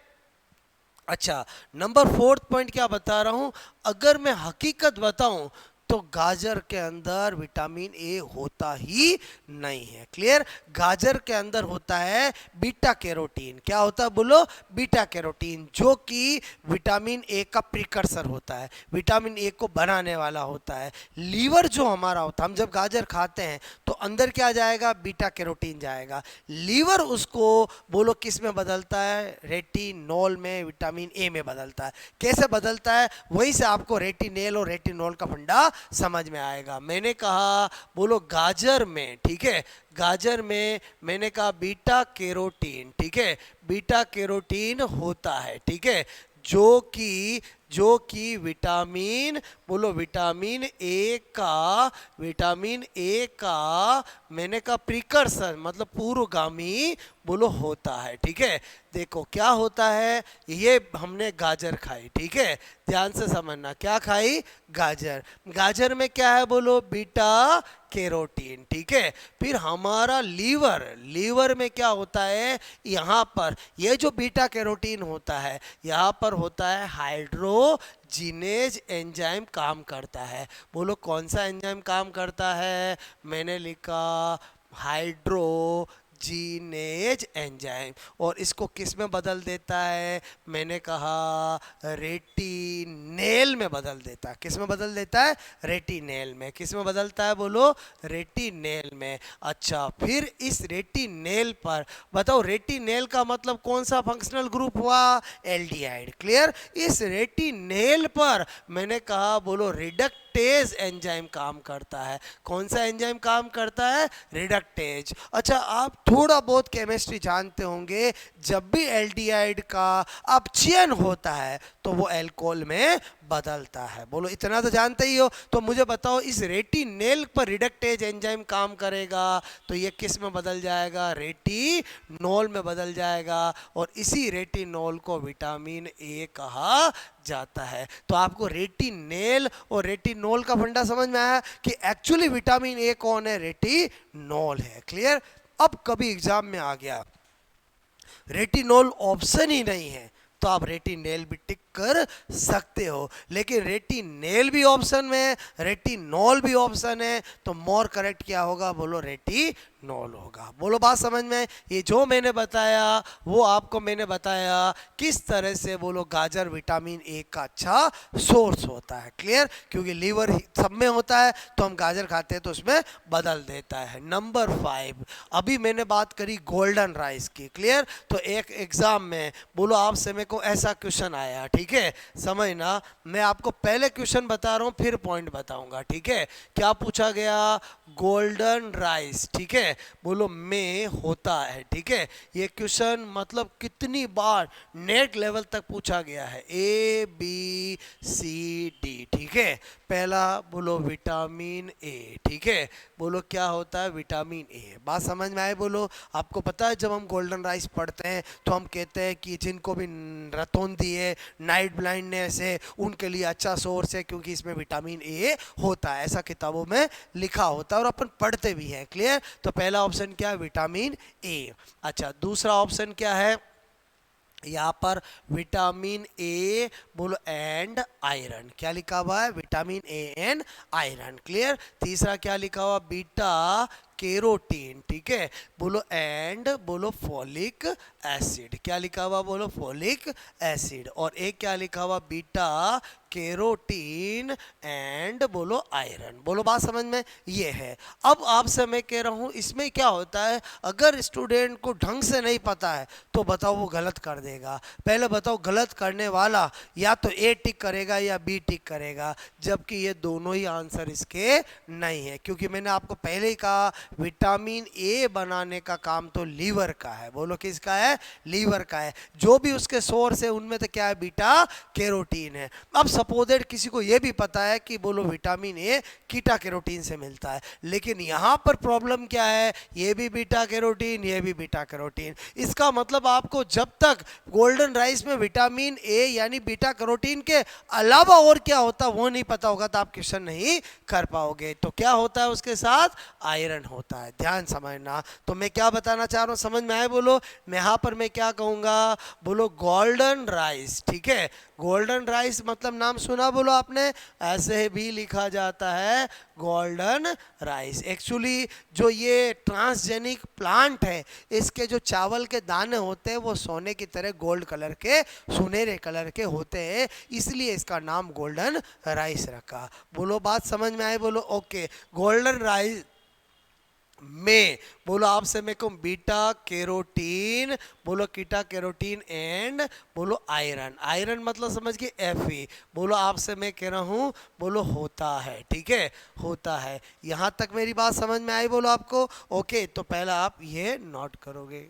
अच्छा नंबर 4th पॉइंट क्या बता रहा हूं, अगर मैं हकीकत बताऊं तो गाजर के अंदर विटामिन ए होता ही नहीं है। क्लियर, गाजर के अंदर होता है बीटा कैरोटीन। क्या होता है बोलो, बीटा कैरोटीन, जो कि विटामिन ए का प्रिकर्सर होता है, विटामिन ए को बनाने वाला होता है। लीवर जो हमारा होता है, हम जब गाजर खाते हैं तो अंदर क्या जाएगा, बीटा कैरोटीन जाएगा। लीवर उसको बोलो किस में बदलता है, रेटिनॉल में, विटामिन ए में बदलता है। कैसे बदलता है, वहीं से आपको रेटिनेल और रेटिनॉल का फंडा समझ में आएगा। मैंने कहा बोलो गाजर में, ठीक है, गाजर में मैंने कहा बीटा कैरोटीन। ठीक है, बीटा कैरोटीन होता है। ठीक है, जो कि विटामिन बोलो विटामिन ए का मैंने कहा प्रिकर्सर मतलब पूर्वगामी बोलो होता है। ठीक है, देखो क्या होता है, ये हमने गाजर खाई। ठीक है, ध्यान से समझना, क्या खाई, गाजर। गाजर में क्या है बोलो, बीटा कैरोटीन। ठीक है, फिर हमारा लीवर में क्या होता है, यहाँ पर ये जो बीटा कैरोटीन होता है यहाँ पर होता है हाइड्रोजिनेज एंजाइम काम करता है। बोलो कौन सा एंजाइम काम करता है, मैंने लिखा हाइड्रोजिनेज एंजाइम, और इसको किस में बदल देता है, मैंने कहा रेटिनेल में बदल देता है। किस में बदल देता है, रेटिनेल में। किस में बदलता है बोलो, रेटिनेल में। अच्छा, फिर इस रेटिनेल पर बताओ, रेटिनेल का मतलब कौन सा फंक्शनल ग्रुप हुआ, एल्डिहाइड। क्लियर, इस रेटिनेल पर मैंने कहा बोलो रिडक्टेज एंजाइम काम करता है। कौन सा एंजाइम काम करता है, रिडक्टेज। अच्छा, आप थोड़ा बहुत केमिस्ट्री जानते होंगे, जब भी एल्डिहाइड का अपचयन होता है तो वो अल्कोहल में बदलता है। बोलो इतना तो जानते ही हो। तो मुझे बताओ, इस रेटिनेल पर रिडक्टेज एंजाइम काम करेगा तो ये किस में बदल जाएगा, रेटिनॉल में बदल जाएगा, और इसी रेटिनॉल को विटामिन ए कहा जाता है। तो आपको रेटिनेल और रेटिनॉल का फंडा समझ में आया कि एक्चुअली विटामिन ए कौन है, रेटिनॉल है। क्लियर, अब कभी एग्जाम में आ गया रेटिनॉल ऑप्शन ही नहीं है तो आप रेटिनेल भी टिक कर सकते हो। लेकिन रेटिनेल भी ऑप्शन में है, रेटिनॉल भी ऑप्शन है, तो मोर करेक्ट क्या होगा? बोलो रेटिनॉल होगा। बोलो बात समझ में? ये जो मैंने बताया वो आपको मैंने बताया किस तरह से बोलो गाजर विटामिन ए का अच्छा सोर्स होता है। क्लियर? क्योंकि लीवर सब में होता है, तो हम गाजर खाते हैं तो उसमें बदल देता है। नंबर 5, अभी मैंने बात करी गोल्डन राइस की। क्लियर? तो एक एग्जाम में बोलो आपसे मेरे को ऐसा क्वेश्चन आया, ठीक है, समझना, मैं आपको पहले क्वेश्चन बता रहा हूँ फिर पॉइंट बताऊंगा। ठीक है? क्या पूछा गया? गोल्डन राइस, ठीक है, बोलो में होता है। ठीक है? ये क्वेश्चन मतलब कितनी बार नेट लेवल तक पूछा गया है, ए बी सी डी। ठीक है? पहला बोलो विटामिन ए। ठीक है? बोलो क्या होता है? Vitamin A. बात समझ में आए? बोलो। आपको पता है जब हम गोल्डन राइस पढ़ते हैं तो हम कहते हैं कि जिनको भी रतौंधी है, नाइट ब्लाइंडनेस है, उनके लिए अच्छा सोर्स है क्योंकि इसमें विटामिन ए होता है, ऐसा किताबों में लिखा होता है और अपन पढ़ते भी हैं। क्लियर? तो पहला ऑप्शन क्या है? Vitamin A. अच्छा, दूसरा ऑप्शन क्या है? यहाँ पर विटामिन ए बोलो एंड आयरन। क्या लिखा हुआ है? Vitamin A and iron. Clear? तीसरा क्या लिखा हुआ? Beta carotene. ठीक है? बोलो एंड बोलो फॉलिक एसिड। क्या लिखा हुआ? बोलो फॉलिक एसिड। और एक क्या लिखा हुआ? बीटा कैरोटीन एंड बोलो आयरन। बोलो बात समझ में? ये है। अब आपसे मैं कह रहा हूँ इसमें क्या होता है, अगर स्टूडेंट को ढंग से नहीं पता है तो बताओ वो गलत कर देगा। पहले बताओ गलत करने वाला या तो ए टिक करेगा या बी टिक करेगा, जबकि ये दोनों ही आंसर इसके नहीं है। क्योंकि मैंने आपको पहले ही कहा विटामिन ए बनाने का काम तो लीवर का है। बोलो किसका है? लीवर का है। जो भी उसके सोर्स है उनमें तो क्या है? बीटा कैरोटीन है। अब सपोजेड किसी को यह भी पता है कि बोलो विटामिन ए कीटा कैरोटीन से मिलता है, लेकिन यहां पर प्रॉब्लम क्या है? ये भी बीटा कैरोटीन, ये भी बीटा कैरोटीन। इसका मतलब आपको जब तक गोल्डन राइस में विटामिन ए यानी बीटा कैरोटीन के अलावा और क्या होता वो नहीं पता होगा तो आप क्वेश्चन नहीं कर पाओगे। तो क्या होता है उसके साथ? आयरन होता है। ध्यान समझना। तो मैं क्या बताना चाह रहा हूं, समझ में आए? बोलो। मैं यहां पर मैं क्या कहूंगा? बोलो गोल्डन राइस। ठीक है? गोल्डन राइस मतलब नाम सुना बोलो आपने, ऐसे भी लिखा जाता है गोल्डन राइस। एक्चुअली जो ये ट्रांसजेनिक प्लांट है, इसके जो चावल के दाने होते हैं वो सोने की तरह गोल्ड कलर के, सुनहरे कलर के होते हैं, इसलिए इसका नाम गोल्डन राइस रखा। बोलो बात समझ में आए? बोलो ओके। गोल्डन राइस में बोलो आपसे मैं कहूँ बीटा कैरोटीन, बोलो कीटा कैरोटीन एंड बोलो आयरन। आयरन मतलब समझ के Fe। बोलो आपसे मैं कह रहा हूँ बोलो होता है। ठीक है? होता है। यहाँ तक मेरी बात समझ में आई? बोलो आपको ओके। तो पहला आप ये नोट करोगे।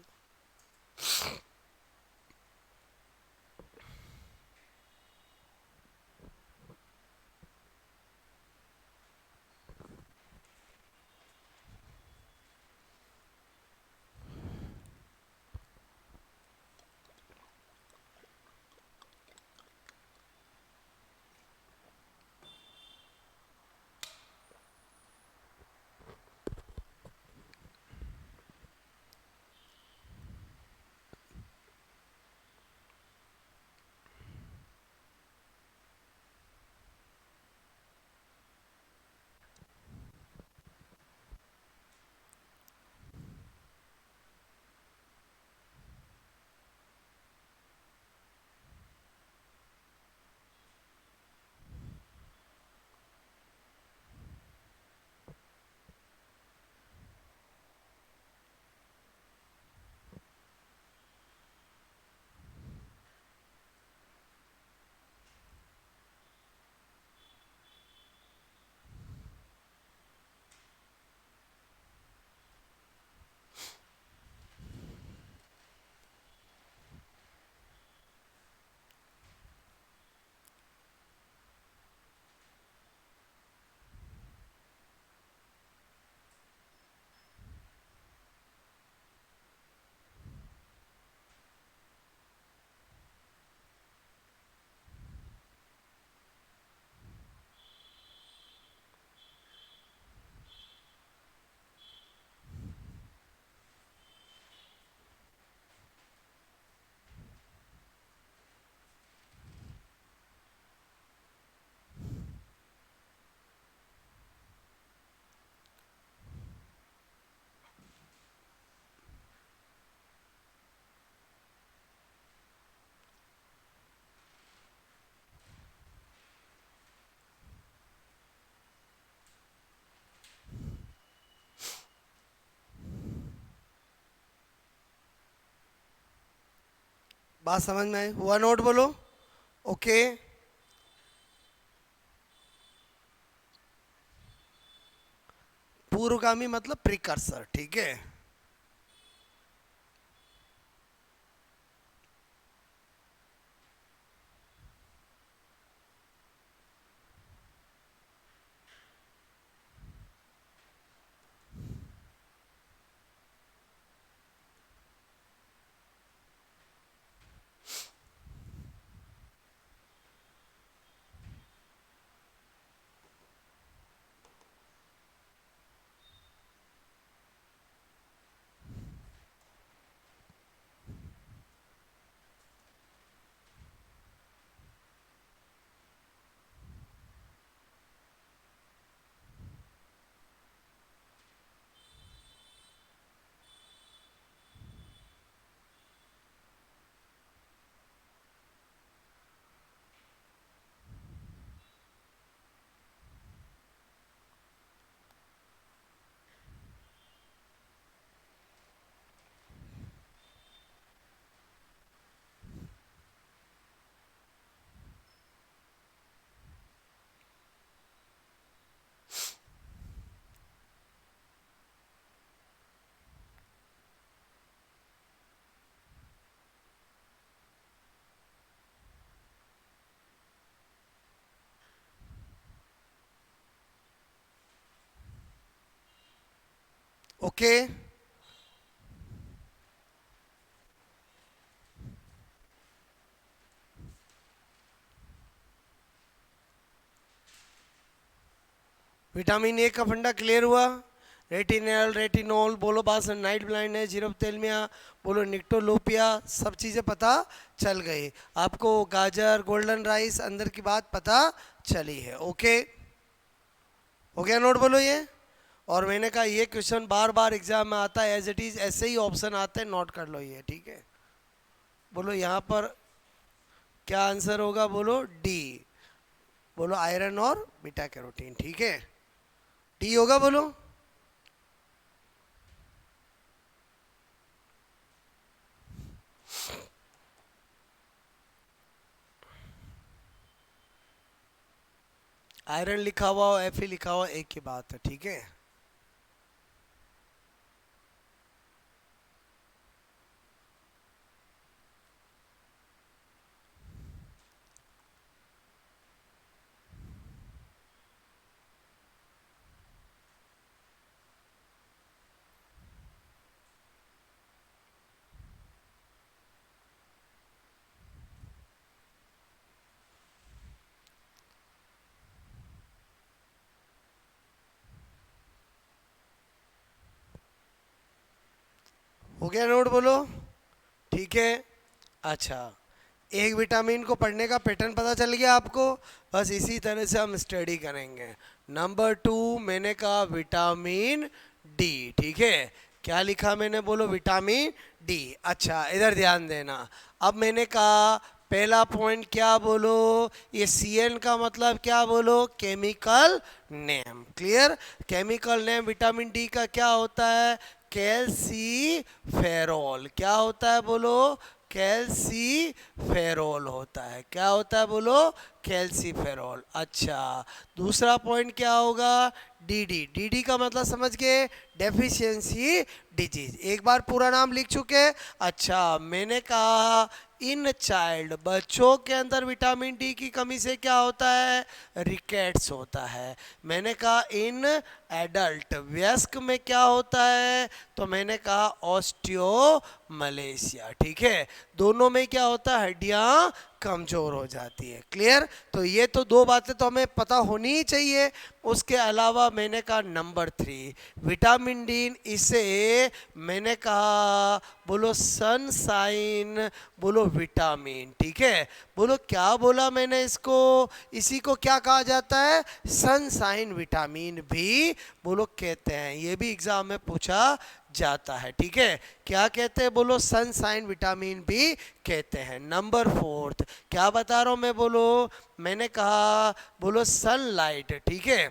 बात समझ में आई? हुआ नोट बोलो? ओके। पूर्वगामी मतलब प्रिकर्सर, ठीक है। ओके। विटामिन ए का फंडा क्लियर हुआ? रेटिनल, रेटिनोल बोलो, बास नाइट ब्लाइंडनेस, जीरोप्थेल्मिया बोलो, निक्टोलोपिया, सब चीज़ें पता चल गई आपको। गाजर, गोल्डन राइस, अंदर की बात पता चली है। ओके, हो गया नोट बोलो ये? और मैंने कहा ये क्वेश्चन बार बार एग्जाम में आता है, एज इट इज ऐसे ही ऑप्शन आते हैं, नोट कर लो ये, ठीक है। बोलो यहाँ पर क्या आंसर होगा? बोलो डी। बोलो आयरन और बीटा कैरोटीन, ठीक है, डी होगा। बोलो आयरन लिखा हुआ हो, एफ लिखा हुआ, एक ही बात है, ठीक है। हो गया नोट बोलो? ठीक है। अच्छा, एक विटामिन को पढ़ने का पैटर्न पता चल गया आपको? बस इसी तरह से हम स्टडी करेंगे। नंबर 2 मैंने कहा विटामिन डी, ठीक है। क्या लिखा मैंने? बोलो विटामिन डी। अच्छा इधर ध्यान देना। अब मैंने कहा पहला पॉइंट क्या? बोलो ये CN का मतलब क्या? बोलो chemical name. Clear? Chemical name vitamin D का क्या होता है? कैल्सीफेरॉल। क्या होता है? बोलो कैल्सीफेरॉल होता है। क्या होता है? बोलो कैल्सीफेरॉल। अच्छा दूसरा पॉइंट क्या होगा? DD। DD का मतलब समझ गए? Deficiency disease. एक बार पूरा नाम लिख चुके। अच्छा मैंने कहा इन चाइल्ड, बच्चों के अंदर विटामिन डी की कमी से क्या होता है? रिकेट्स होता है। मैंने कहा इन एडल्ट, वयस्क में क्या होता है? तो मैंने कहा ऑस्टियोमलेशिया, ठीक है। दोनों में क्या होता है? हड्डियां कमजोर हो जाती है। क्लियर? तो ये तो दो बातें तो हमें पता होनी ही चाहिए। उसके अलावा मैंने कहा नंबर 3 विटामिन डी, इसे मैंने कहा बोलो सनसाइन, बोलो विटामिन, ठीक है। बोलो क्या बोला मैंने इसको? इसी को क्या कहा जाता है? सनसाइन विटामिन भी बोलो कहते हैं। ये भी एग्जाम में पूछा जाता है, ठीक है। क्या कहते हैं? बोलो सनसाइन विटामिन भी कहते हैं। नंबर 4 क्या बता रहा हूं मैं? बोलो मैंने कहा बोलो सनलाइट, ठीक है,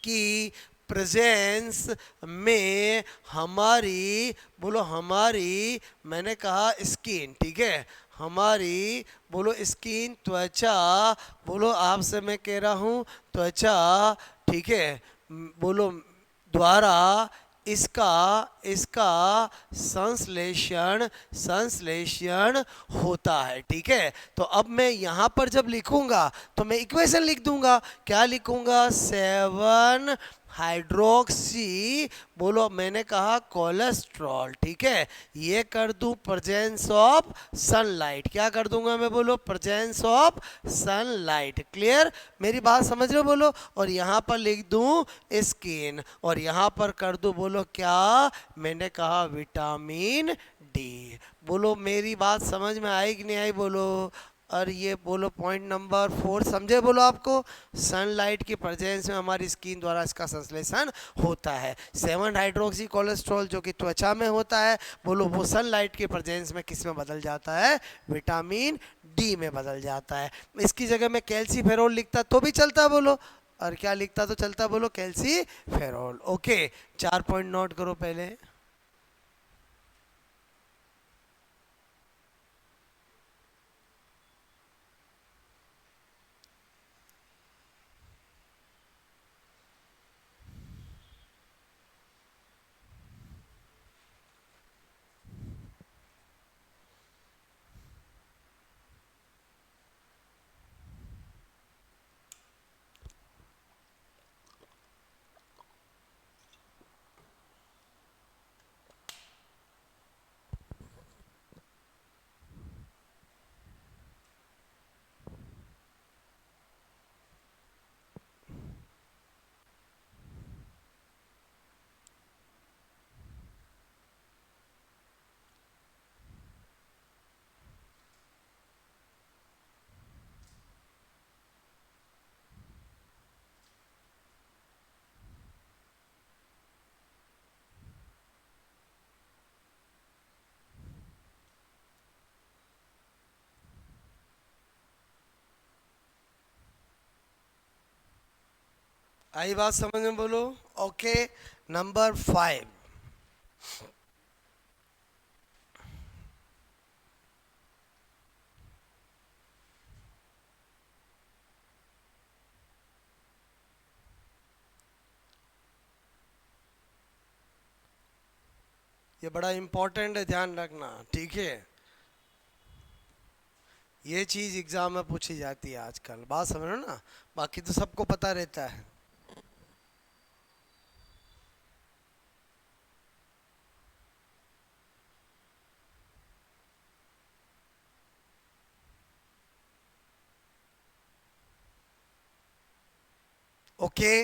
कि प्रेजेंस में हमारी, बोलो हमारी, मैंने कहा स्किन, ठीक है, हमारी, बोलो स्किन, त्वचा, बोलो आपसे मैं कह रहा हूँ त्वचा, ठीक है, बोलो द्वारा इसका इसका संश्लेषण संश्लेषण होता है, ठीक है। तो अब मैं यहाँ पर जब लिखूंगा तो मैं इक्वेशन लिख दूंगा, क्या लिखूंगा, 7 हाइड्रोक्सी, बोलो मैंने कहा कोलेस्ट्रॉल, ठीक है, ये कर दूं प्रेजेंस ऑफ सनलाइट, क्या कर दूंगा मैं, बोलो प्रेजेंस ऑफ सनलाइट, क्लियर, मेरी बात समझ रहे हो, बोलो, और यहाँ पर लिख दूं स्किन, और यहाँ पर कर दूं, बोलो क्या, मैंने कहा विटामिन डी, बोलो मेरी बात समझ में आई कि नहीं आई, बोलो। और ये बोलो पॉइंट नंबर 4 समझे, बोलो आपको, सनलाइट की प्रेजेंस में हमारी स्किन द्वारा इसका संश्लेषण होता है। 7 हाइड्रोक्सी कोलेस्ट्रॉल जो कि त्वचा में होता है, बोलो वो सनलाइट की प्रेजेंस में किस में बदल जाता है, विटामिन डी में बदल जाता है। इसकी जगह में कैल्सीफेरोल लिखता तो भी चलता, बोलो, और क्या लिखता तो चलता, बोलो कैल्सीफेरोल। ओके, 4 पॉइंट नोट करो पहले। आई बात समझ में, बोलो। ओके, नंबर 5, ये बड़ा इंपॉर्टेंट है, ध्यान रखना, ठीक है, ये चीज एग्जाम में पूछी जाती है आजकल, बात समझ रहे हो ना, बाकी तो सबको पता रहता है। ओके,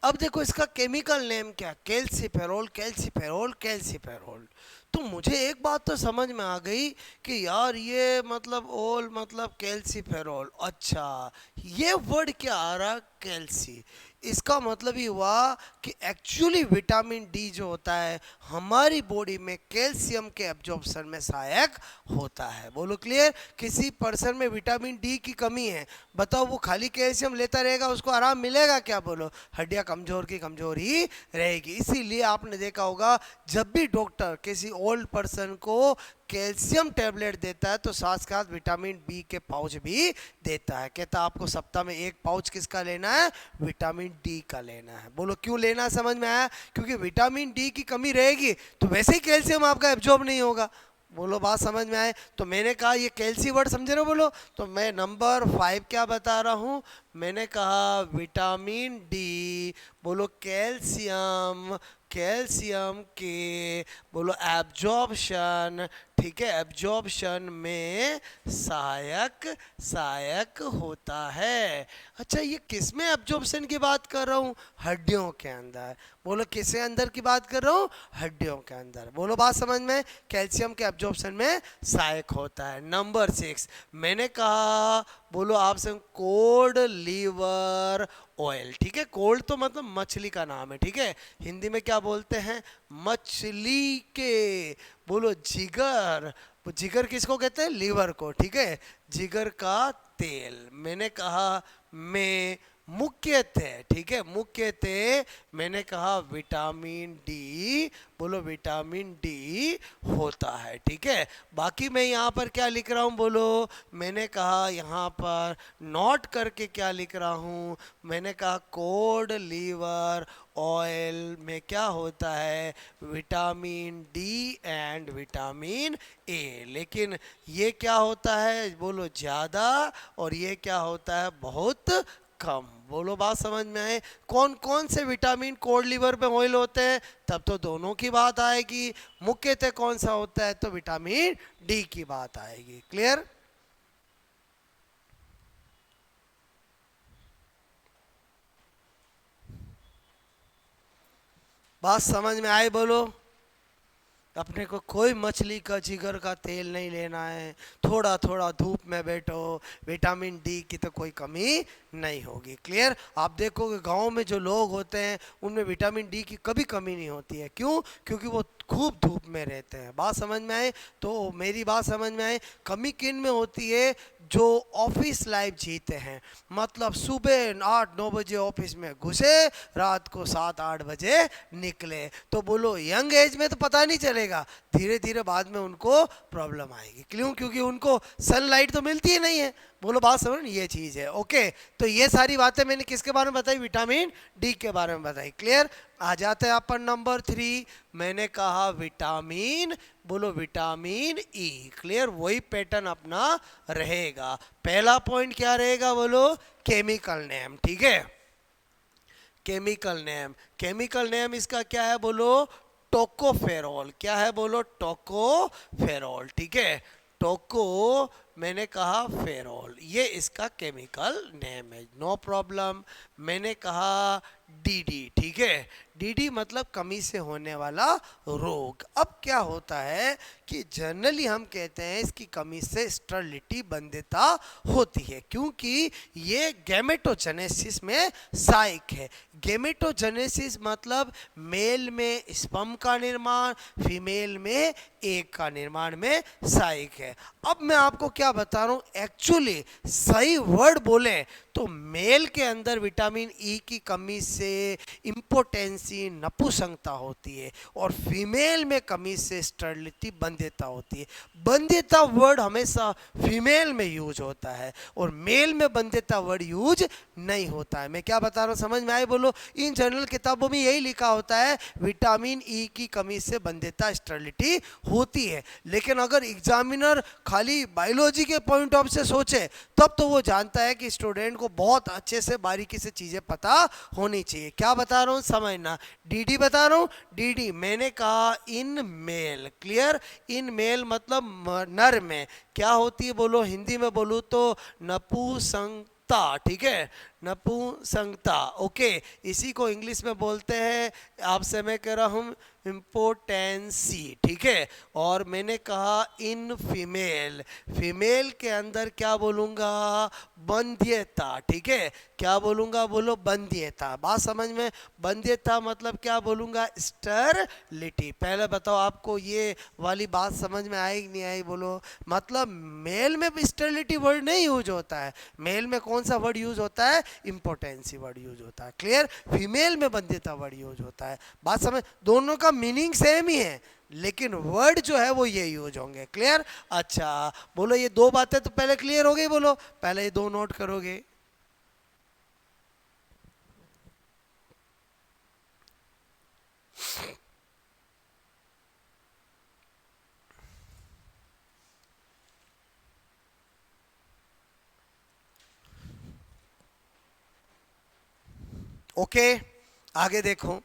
अब देखो इसका केमिकल नेम क्या, कैल्सीफेरोल, कैल्सीफेरोल, कैल्सीफेरोल। तो मुझे एक बात तो समझ में आ गई कि यार ये मतलब ओल मतलब कैल्सीफेरोल, अच्छा ये वर्ड क्या आ रहा, कैल्सी, इसका मतलब ये हुआ कि एक्चुअली विटामिन डी जो होता है हमारी बॉडी में कैल्शियम के एब्जॉर्प्शन में सहायक होता है, बोलो क्लियर। किसी पर्सन में विटामिन डी की कमी है, बताओ वो खाली कैल्शियम लेता रहेगा, उसको आराम मिलेगा क्या, बोलो, हड्डियां कमजोर की कमजोर ही रहेगी। इसीलिए आपने देखा होगा जब भी डॉक्टर किसी ओल्ड पर्सन को कैल्शियम टेबलेट देता है तो साथ साथ विटामिन बी के पाउच भी देता है, कहता है आपको सप्ताह में 1 पाउच किसका लेना है, विटामिन डी का लेना है। बोलो क्यों लेना, समझ में आया, क्योंकि विटामिन डी की कमी रहेगी तो वैसे ही कैल्शियम आपका एब्जॉर्ब नहीं होगा, बोलो बात समझ में आए। तो मैंने कहा ये कैल्सी वर्ड समझे ना, बोलो, तो मैं नंबर 5 क्या बता रहा हूँ, मैंने कहा विटामिन डी, बोलो कैल्शियम, कैल्शियम के, बोलो एब्जॉर्प्शन, ठीक है, एब्जॉर्प्शन में सहायक सहायक होता है। अच्छा ये किस में एब्जॉर्प्शन की बात कर रहा हूँ, हड्डियों के अंदर, बोलो किसके अंदर की बात कर रहा हूँ, हड्डियों के अंदर, बोलो बात समझ में, कैल्शियम के एब्जॉर्प्शन में सहायक होता है। नंबर 6 मैंने कहा, बोलो आपसे, कोड लीवर ऑयल, ठीक है, कोल्ड तो मतलब मछली का नाम है, ठीक है, हिंदी में क्या बोलते हैं, मछली के, बोलो जिगर, वो जिगर किसको कहते हैं, लीवर को, ठीक है, जिगर का तेल, मैंने कहा मैं मुख्यतः, ठीक है, मुख्यतः मैंने कहा विटामिन डी, बोलो विटामिन डी होता है, ठीक है। बाकी मैं यहाँ पर क्या लिख रहा हूँ बोलो, मैंने कहा यहाँ पर नोट करके क्या लिख रहा हूँ, मैंने कहा कोड लीवर ऑयल में क्या होता है, vitamin D and vitamin A. लेकिन ये क्या होता है बोलो ज़्यादा, और ये क्या होता है बहुत कम। बोलो बात समझ में आए। कौन कौन से विटामिन कोड लीवर पे ऑयल होते हैं, तब तो दोनों की बात आएगी। मुख्यतः कौन सा होता है, तो विटामिन डी की बात आएगी। क्लियर? बात समझ में आए बोलो। अपने को कोई मछली का जिगर का तेल नहीं लेना है, थोड़ा थोड़ा धूप में बैठो, विटामिन डी की तो कोई कमी नहीं होगी। क्लियर? आप देखोगे गांव में जो लोग होते हैं उनमें विटामिन डी की कभी कमी नहीं होती है। क्यों? क्योंकि वो खूब धूप में रहते हैं। बात समझ में आए? तो मेरी बात समझ में आए? कमी किन में होती है, जो ऑफिस लाइफ जीते हैं, मतलब सुबह 8-9 बजे ऑफिस में घुसे, रात को 7-8 बजे निकले, तो बोलो यंग एज में तो पता नहीं चलेगा, धीरे धीरे बाद में उनको प्रॉब्लम आएगी। क्यों? क्योंकि उनको सनलाइट तो मिलती ही नहीं है। बोलो बात समझ, ये चीज़ है। ओके, तो ये सारी बातें मैंने किसके बारे में बताई, विटामिन डी के बारे में बताई। क्लियर? आ जाते हैं अपन नंबर 3। मैंने कहा विटामिन, बोलो विटामिन ई। क्लियर? वही पैटर्न अपना रहेगा। पहला पॉइंट क्या रहेगा बोलो, केमिकल नेम। ठीक है, केमिकल नेम। केमिकल नेम इसका क्या है बोलो, टोकोफेरॉल। क्या है बोलो, टोकोफेरॉल। ठीक है, टोको मैंने कहा फेरॉल, ये इसका केमिकल नेम है, नो प्रॉब्लम। मैंने कहा डीडी। ठीक है, डीडी मतलब कमी से होने वाला रोग। अब क्या होता है कि जनरली हम कहते हैं इसकी कमी से स्टरलिटी बंध्यता होती है, क्योंकि ये गैमेटोजेनेसिस में सहायक है। गैमेटोजेनेसिस मतलब मेल में स्पर्म का निर्माण, फीमेल में एग का निर्माण में सहायक है। अब मैं आपको क्या बता रहा हूँ, एक्चुअली सही वर्ड बोले तो मेल के अंदर विटामिन ई की कमी से इम्पोटेंसी, नपुंसकता होती है, और फीमेल में कमी से स्टरलिटी, बंध्यता होती है। बंध्यता वर्ड हमेशा फीमेल में यूज होता है और मेल में बंध्यता वर्ड यूज नहीं होता है। मैं क्या बता रहा हूँ समझ में आए बोलो? इन जनरल किताबों में यही लिखा होता है विटामिन ई की कमी से बंध्यता, स्टरलिटी होती है। लेकिन अगर एग्जामिनर खाली बायोलॉजी के पॉइंट ऑफ से सोचे तब तो वो जानता है कि स्टूडेंट को बहुत अच्छे से बारीकी से चीज़ें पता होनी चाहिए। क्या बता रहा हूँ समझना, डीडी बता रहा हूँ। डीडी मैंने कहा in male. Clear? In male मतलब नर में क्या होती है बोलो, हिंदी में बोलूँ तो नपुंसकता। ठीक है, नपुंसकता। ओके, इसी को इंग्लिश में बोलते हैं, आपसे मैं कह रहा हूँ इम्पोटेंसी। ठीक है, और मैंने कहा इन फीमेल, फीमेल के अंदर क्या बोलूँगा, बंध्यता। ठीक है, क्या बोलूँगा बोलो, बंध्यता। बात समझ में? बंध्यता मतलब क्या बोलूँगा, स्टरलिटी। पहले बताओ आपको ये वाली बात समझ में आई कि नहीं आई बोलो? मतलब मेल में स्टरलिटी वर्ड नहीं यूज होता है, मेल में कौन सा वर्ड यूज होता है, इम्पोर्टेंसी वर्ड यूज होता है। क्लियर? फीमेल में बंध्यता वर्ड यूज होता है। बात समझ? दोनों का मीनिंग सेम ही है, लेकिन वर्ड जो है वो ये यूज होंगे। क्लियर? अच्छा बोलो, ये दो बातें तो पहले क्लियर हो गई बोलो, पहले ये दो नोट करोगे। ओके, आगे देखो।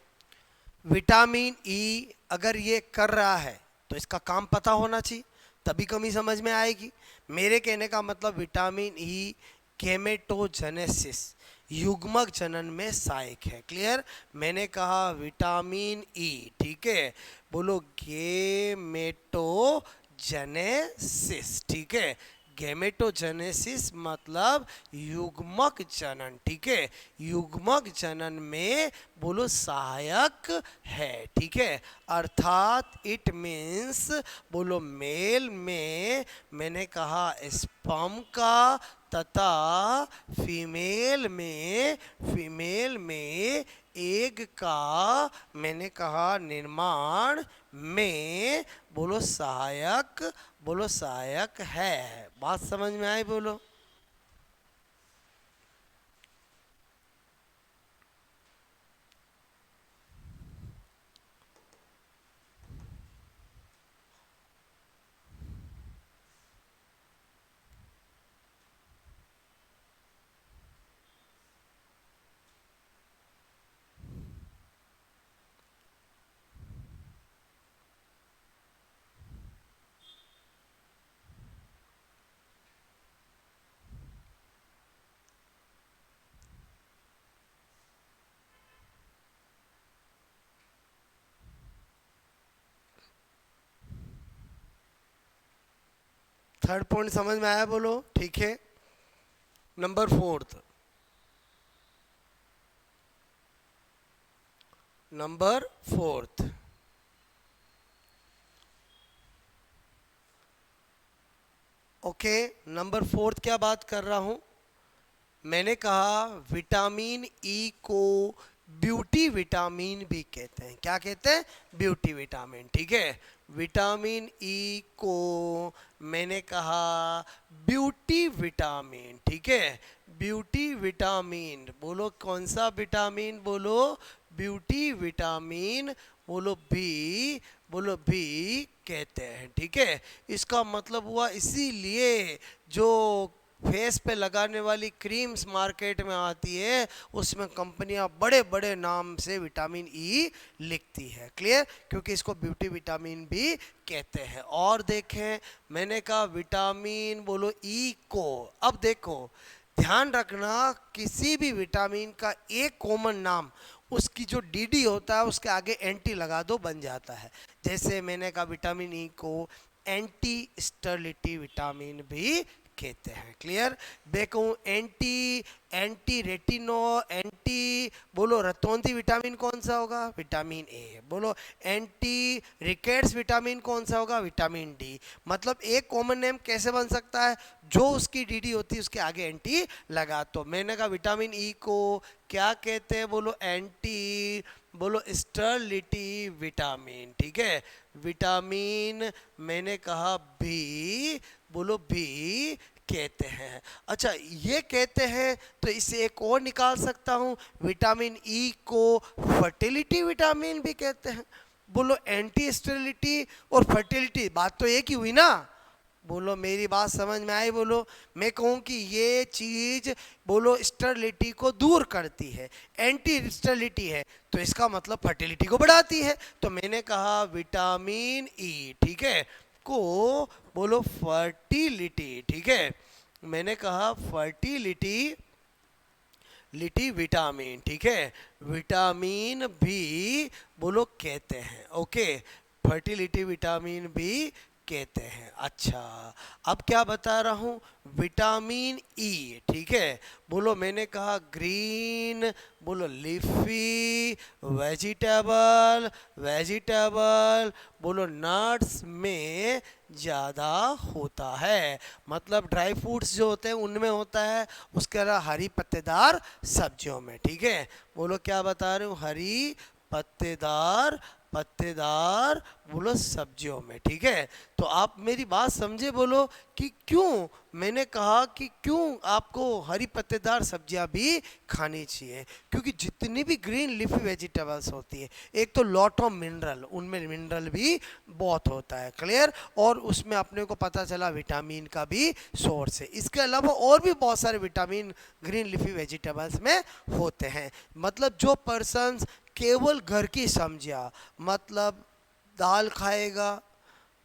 विटामिन ई अगर ये कर रहा है तो इसका काम पता होना चाहिए, तभी कमी समझ में आएगी। मेरे कहने का मतलब विटामिन ई गेमेटोजेनेसिस, युग्मक जनन में सहायक है। क्लियर? मैंने कहा विटामिन ई। ठीक है, बोलो गेमेटोजेनेसिस। ठीक है, गेमेटोजेनेसिस मतलब युग्मक जनन। ठीक है, युग्मक जनन में बोलो सहायक है। ठीक है, अर्थात इट मीन्स बोलो मेल में मैंने कहा स्पर्म का तथा फीमेल में एग का मैंने कहा निर्माण में बोलो सहायक है। बात समझ में आई? बोलो। थर्ड पॉइंट समझ में आया? बोलो। ठीक है। Number fourth, okay. Number fourth क्या बात कर रहा हूं? मैंने कहा विटामिन ई को ब्यूटी विटामिन भी कहते हैं। क्या कहते हैं? Beauty vitamin. ठीक है। विटामिन ई को मैंने कहा ब्यूटी विटामिन। ठीक है। ब्यूटी विटामिन, बोलो कौन सा विटामिन? बोलो ब्यूटी विटामिन। बोलो बी कहते हैं। ठीक है। इसका मतलब हुआ इसीलिए जो फेस पे लगाने वाली क्रीम्स मार्केट में आती है उसमें कंपनियां बड़े बड़े नाम से विटामिन ई लिखती है। क्लियर? क्योंकि इसको ब्यूटी विटामिन भी कहते हैं। और देखें, मैंने कहा विटामिन बोलो ई को। अब देखो, ध्यान रखना, किसी भी विटामिन का एक कॉमन नाम उसकी जो डीडी होता है उसके आगे एंटी लगा दो, बन जाता है। जैसे मैंने कहा विटामिन ई को एंटी स्टेरिलिटी विटामिन भी कहते हैं। क्लियर? देखो, एंटी रेटिनो, एंटी बोलो रतौंधी विटामिन कौन सा होगा? Vitamin A. बोलो एंटी रिकेट्स विटामिन कौन सा होगा? Vitamin D. मतलब एक कॉमन नेम कैसे बन सकता है? जो उसकी डीडी होती है उसके आगे एंटी लगा। तो मैंने कहा विटामिन ई को क्या कहते हैं? बोलो बोलो स्टेरिलिटी विटामिन। ठीक है। विटामिन मैंने कहा बी, बोलो बी कहते हैं। अच्छा, ये कहते हैं तो इससे एक और निकाल सकता हूं, विटामिन ई को फर्टिलिटी विटामिन भी कहते हैं। बोलो एंटी स्टेरिलिटी और फर्टिलिटी, बात तो एक ही हुई ना? बोलो मेरी बात समझ में आई? बोलो। मैं कहूँ कि ये चीज बोलो स्टेरिलिटी को दूर करती है, एंटी स्टेरिलिटी है, तो इसका मतलब फर्टिलिटी को बढ़ाती है। तो मैंने कहा विटामिन ई, ठीक है, को बोलो फर्टिलिटी। ठीक है। मैंने कहा फर्टिलिटी विटामिन। ठीक है। विटामिन बी बोलो कहते हैं। ओके। फर्टिलिटी विटामिन बी कहते हैं। अच्छा, अब क्या बता रहा हूं? Vitamin E. ठीक है। बोलो मैंने कहा ग्रीन, बोलो लीफी वेजिटेबल बोलो नट्स में ज़्यादा होता है। मतलब ड्राई फ्रूट्स जो होते हैं उनमें होता है, उसके अलावा हरी पत्तेदार सब्जियों में। ठीक है। बोलो क्या बता रहे हूँ? हरी पत्तेदार बोलो सब्जियों में। ठीक है। तो आप मेरी बात समझे? बोलो कि क्यों मैंने कहा कि क्यों आपको हरी पत्तेदार सब्जियां भी खानी चाहिए? क्योंकि जितनी भी ग्रीन लीफी वेजिटेबल्स होती है, एक तो लॉट ऑफ मिनरल, उनमें मिनरल भी बहुत होता है। क्लियर? और उसमें अपने को पता चला विटामिन का भी सोर्स है। इसके अलावा और भी बहुत सारे विटामिन ग्रीन लीफी वेजिटेबल्स में होते हैं। मतलब जो पर्सन्स केवल घर की सब्जियां, मतलब दाल खाएगा,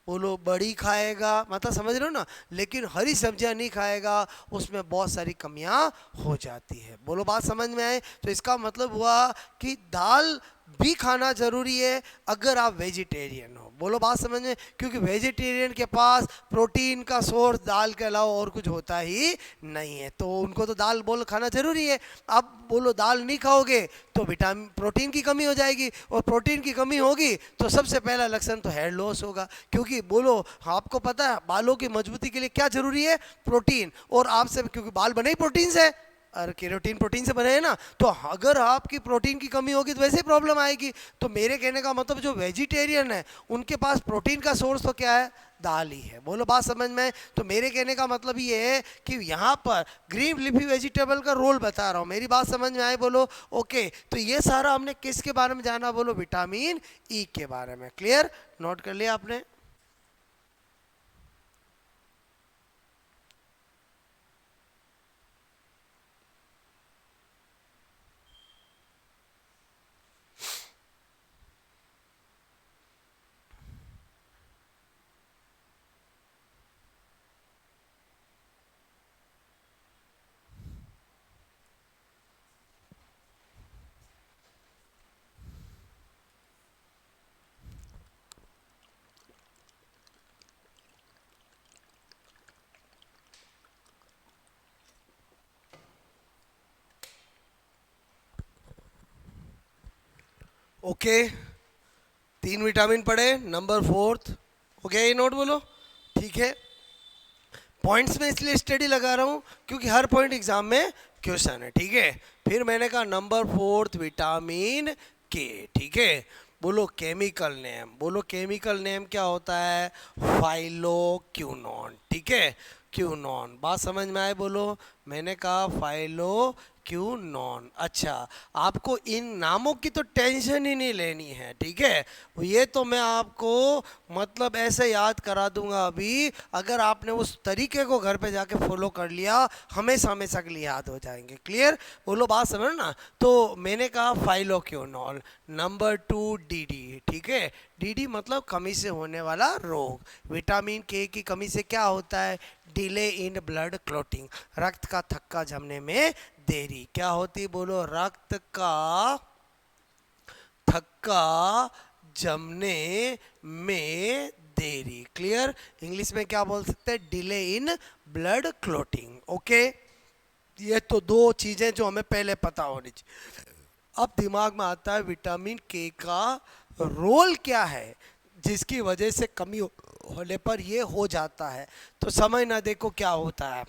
बोलो बड़ी खाएगा, मतलब समझ रहे हो ना, लेकिन हरी सब्जियां नहीं खाएगा, उसमें बहुत सारी कमियां हो जाती है। बोलो बात समझ में आए? तो इसका मतलब हुआ कि दाल भी खाना जरूरी है अगर आप वेजिटेरियन हो। बोलो बात समझ में, क्योंकि वेजिटेरियन के पास प्रोटीन का सोर्स दाल के अलावा और कुछ होता ही नहीं है, तो उनको तो दाल बोलो खाना जरूरी है। आप बोलो दाल नहीं खाओगे तो विटामिन प्रोटीन की कमी हो जाएगी, और प्रोटीन की कमी होगी तो सबसे पहला लक्षण तो हेयर लॉस होगा, क्योंकि बोलो आपको पता है बालों की मजबूती के लिए क्या जरूरी है, प्रोटीन। और आपसे क्योंकि बाल बने ही प्रोटीन से, और केराटिन प्रोटीन से बने हैं ना, तो अगर आपकी प्रोटीन की कमी होगी तो वैसे ही प्रॉब्लम आएगी। तो मेरे कहने का मतलब जो वेजिटेरियन है उनके पास प्रोटीन का सोर्स तो क्या है, दाल ही है। बोलो बात समझ में। तो मेरे कहने का मतलब ये है कि यहाँ पर ग्रीन लीफी वेजिटेबल का रोल बता रहा हूँ। मेरी बात समझ में आए बोलो ओके। तो ये सारा हमने किसके बारे में जाना, बोलो विटामिन ई के बारे में। क्लियर, नोट कर लिया आपने। ओके, 3 विटामिन पढ़े, नंबर 4 हो गया ये नोट बोलो। ठीक है, पॉइंट्स में इसलिए स्टडी लगा रहा हूँ क्योंकि हर पॉइंट एग्जाम में क्वेश्चन है। ठीक है, फिर मैंने कहा नंबर 4 विटामिन के। ठीक है, बोलो केमिकल नेम, बोलो केमिकल नेम क्या होता है, फाइलोक्विनोन। ठीक है, क्यूनॉन, बात समझ में आए बोलो। मैंने कहा फाइलोक्विनोन। अच्छा, आपको इन नामों की तो टेंशन ही नहीं लेनी है। ठीक है, ये तो मैं आपको मतलब ऐसे याद करा दूंगा अभी, अगर आपने उस तरीके को घर पे जाके फॉलो कर लिया हमेशा हमेशा के लिए याद हो जाएंगे। क्लियर, बोलो बात समझ ना। तो मैंने कहा फाइलोक्विनोन। Number 2 DD. ठीक है, डीडी मतलब कमी से होने वाला रोग। विटामिन के की कमी से क्या होता है, डिले इन ब्लड क्लॉटिंग, रक्त का थक्का जमने में देरी। क्या होती, बोलो रक्त का थक्का जमने में देरी। क्लियर, इंग्लिश में क्या बोल सकते हैं, delay in blood clotting. Okay, ये तो 2 चीजें जो हमें पहले पता होनी चाहिए। अब दिमाग में आता है विटामिन के का रोल क्या है जिसकी वजह से कमी होने पर ये हो जाता है। तो समझना, देखो क्या होता है।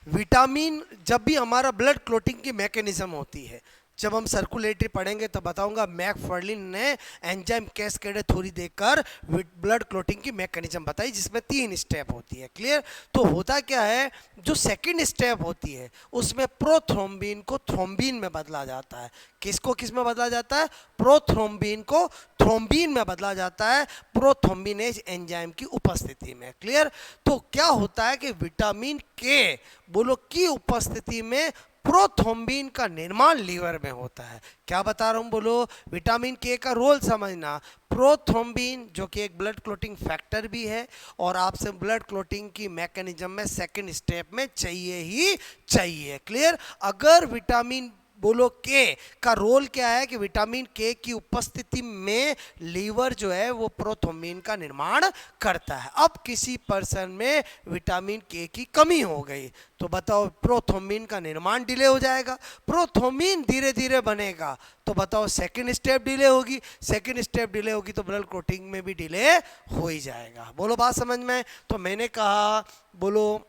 विटामिन जब भी हमारा ब्लड क्लॉटिंग की मैकेनिज्म होती है, जब हम सर्कुलेटरी पढ़ेंगे तो बताऊंगा, मैकफर्लिन ने एंजाइम कैस्केड थ्योरी देकर ब्लड क्लॉटिंग की मैकेनिज्म बताई जिसमें 3 स्टेप होती है। क्लियर, तो होता क्या है, जो सेकंड स्टेप होती है उसमें प्रोथ्रोम्बिन को थ्रोम्बिन में बदला जाता है। किसको किस में बदला जाता है, प्रोथ्रोम्बिन को थ्रोम्बिन में बदला जाता है प्रोथ्रोम्बिनेज एंजाइम की उपस्थिति में। क्लियर, तो क्या होता है कि विटामिन के बोलो की उपस्थिति में प्रोथ्रोम्बिन का निर्माण लीवर में होता है। क्या बता रहा हूं, बोलो विटामिन के का रोल समझना। प्रोथ्रोम्बिन जो कि एक ब्लड क्लॉटिंग फैक्टर भी है, और आपसे ब्लड क्लॉटिंग की मैकेनिज्म में सेकंड स्टेप में चाहिए ही चाहिए। क्लियर, अगर विटामिन बोलो के का रोल क्या है कि विटामिन के की उपस्थिति में लीवर जो है वो प्रोथ्रोम्बिन का निर्माण करता है। अब किसी पर्सन में विटामिन के की कमी हो गई तो बताओ प्रोथ्रोम्बिन का निर्माण डिले हो जाएगा, प्रोथ्रोम्बिन धीरे धीरे बनेगा, तो बताओ सेकंड स्टेप डिले होगी, सेकंड स्टेप डिले होगी तो ब्लड क्लॉटिंग में भी डिले हो ही जाएगा। बोलो बात समझ में। तो मैंने कहा बोलो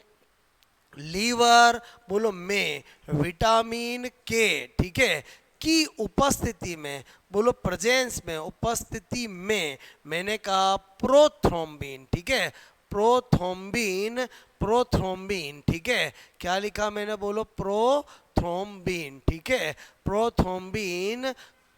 लीवर बोलो में विटामिन के, ठीक है, की उपस्थिति में, बोलो प्रेजेंस में, उपस्थिति में, मैंने कहा प्रोथ्रोम्बिन। ठीक है, प्रोथ्रोम्बिन, प्रोथ्रोम्बिन। ठीक है, क्या लिखा मैंने, बोलो प्रोथ्रोम्बिन। ठीक है, प्रोथ्रोम्बिन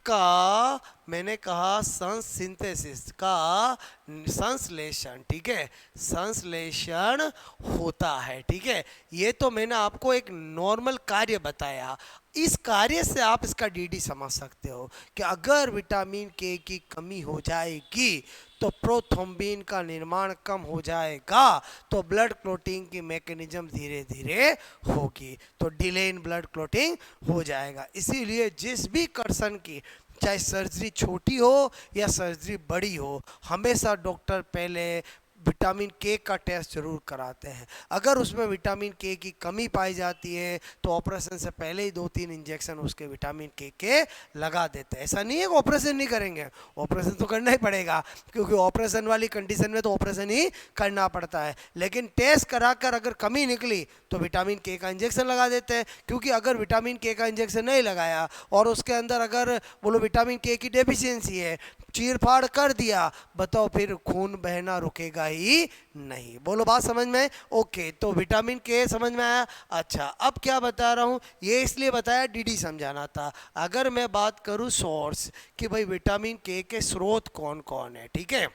का मैंने कहा सिंथेसिस का संश्लेषण। ठीक है, संश्लेषण होता है। ठीक है, ये तो मैंने आपको एक नॉर्मल कार्य बताया। इस कार्य से आप इसका डीडी समझ सकते हो कि अगर विटामिन के की कमी हो जाएगी तो प्रोथ्रोम्बिन का निर्माण कम हो जाएगा, तो ब्लड क्लोटिंग की मैकेनिज्म धीरे धीरे होगी, तो डिले इन ब्लड क्लोटिंग हो जाएगा। इसीलिए जिस भी कर्सन की चाहे सर्जरी छोटी हो या सर्जरी बड़ी हो, हमेशा डॉक्टर पहले विटामिन के का टेस्ट जरूर कराते हैं। अगर उसमें विटामिन के की कमी पाई जाती है तो ऑपरेशन से पहले ही 2-3 इंजेक्शन उसके विटामिन के लगा देते हैं। ऐसा नहीं है कि ऑपरेशन नहीं करेंगे, ऑपरेशन तो करना ही पड़ेगा, क्योंकि ऑपरेशन वाली कंडीशन में तो ऑपरेशन ही करना पड़ता है। लेकिन टेस्ट कराकर अगर कमी निकली तो विटामिन के का इंजेक्शन लगा देते हैं, क्योंकि अगर विटामिन के का इंजेक्शन नहीं लगाया और उसके अंदर अगर बोलो विटामिन के की डेफिशिएंसी है, चीर फाड़ कर दिया, बताओ फिर खून बहना रुकेगा ही नहीं। बोलो बात समझ में? ओके, तो विटामिन के समझ में आया। अच्छा, अब क्या बता रहा हूँ, ये इसलिए बताया डीडी समझाना था। अगर मैं बात करूँ सोर्स कि भाई विटामिन के स्रोत कौन कौन है, ठीक है,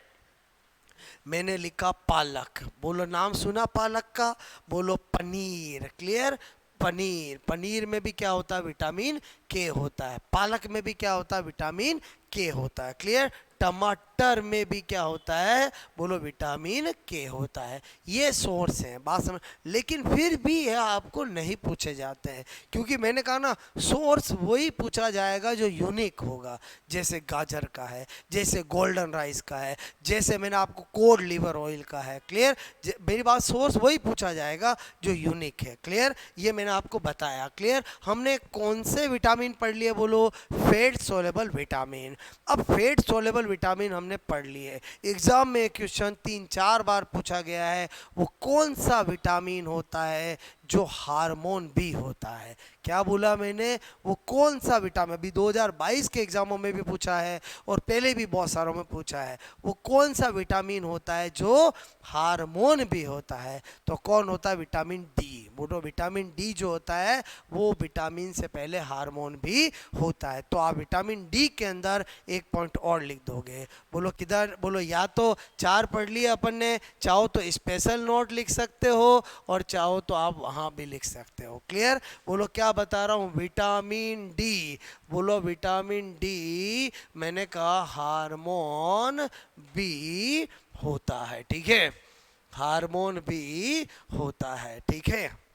मैंने लिखा पालक। बोलो नाम सुना पालक का? बोलो पनीर। क्लियर? पनीर, पनीर में भी क्या होता है? विटामिन के होता है। पालक में भी क्या होता है? विटामिन के होता है। क्लियर? टमाटर में भी क्या होता है? बोलो विटामिन के होता है। ये सोर्स हैं, बात समझ। लेकिन फिर भी ये आपको नहीं पूछे जाते हैं, क्योंकि मैंने कहा ना, सोर्स वही पूछा जाएगा जो यूनिक होगा। जैसे गाजर का है, जैसे गोल्डन राइस का है, जैसे मैंने आपको कोड लिवर ऑयल का है। क्लियर? मेरी बात, सोर्स वही पूछा जाएगा जो यूनिक है। क्लियर? ये मैंने आपको बताया। क्लियर? हमने कौन से विटामिन पढ़ लिए? बोलो फैट सोलेबल विटामिन। अब फैट सोलेबल विटामिन हमने पढ़ लिए। एग्जाम में क्वेश्चन 3-4 बार पूछा गया है, वो कौन सा विटामिन होता है जो हार्मोन बी होता है? क्या बोला मैंने? वो कौन सा विटामिन, अभी 2022 के एग्जामों में भी पूछा है और पहले भी बहुत सारों में पूछा है, वो कौन सा विटामिन होता है जो हार्मोन भी होता है? तो कौन होता है? Vitamin D. बोलो विटामिन डी जो होता है वो विटामिन से पहले हार्मोन भी होता है। तो आप विटामिन डी के अंदर एक पॉइंट और लिख दोगे। बोलो किधर? बोलो या तो 4 पढ़ लिए अपन ने, चाहो तो स्पेशल नोट लिख सकते हो और चाहो तो आप वहाँ भी लिख सकते हो। क्लियर? बोलो क्या बता रहा हूँ? Vitamin D. बोलो विटामिन डी मैंने कहा हार्मोन बी होता है। ठीक है? हार्मोन भी होता है। ठीक है?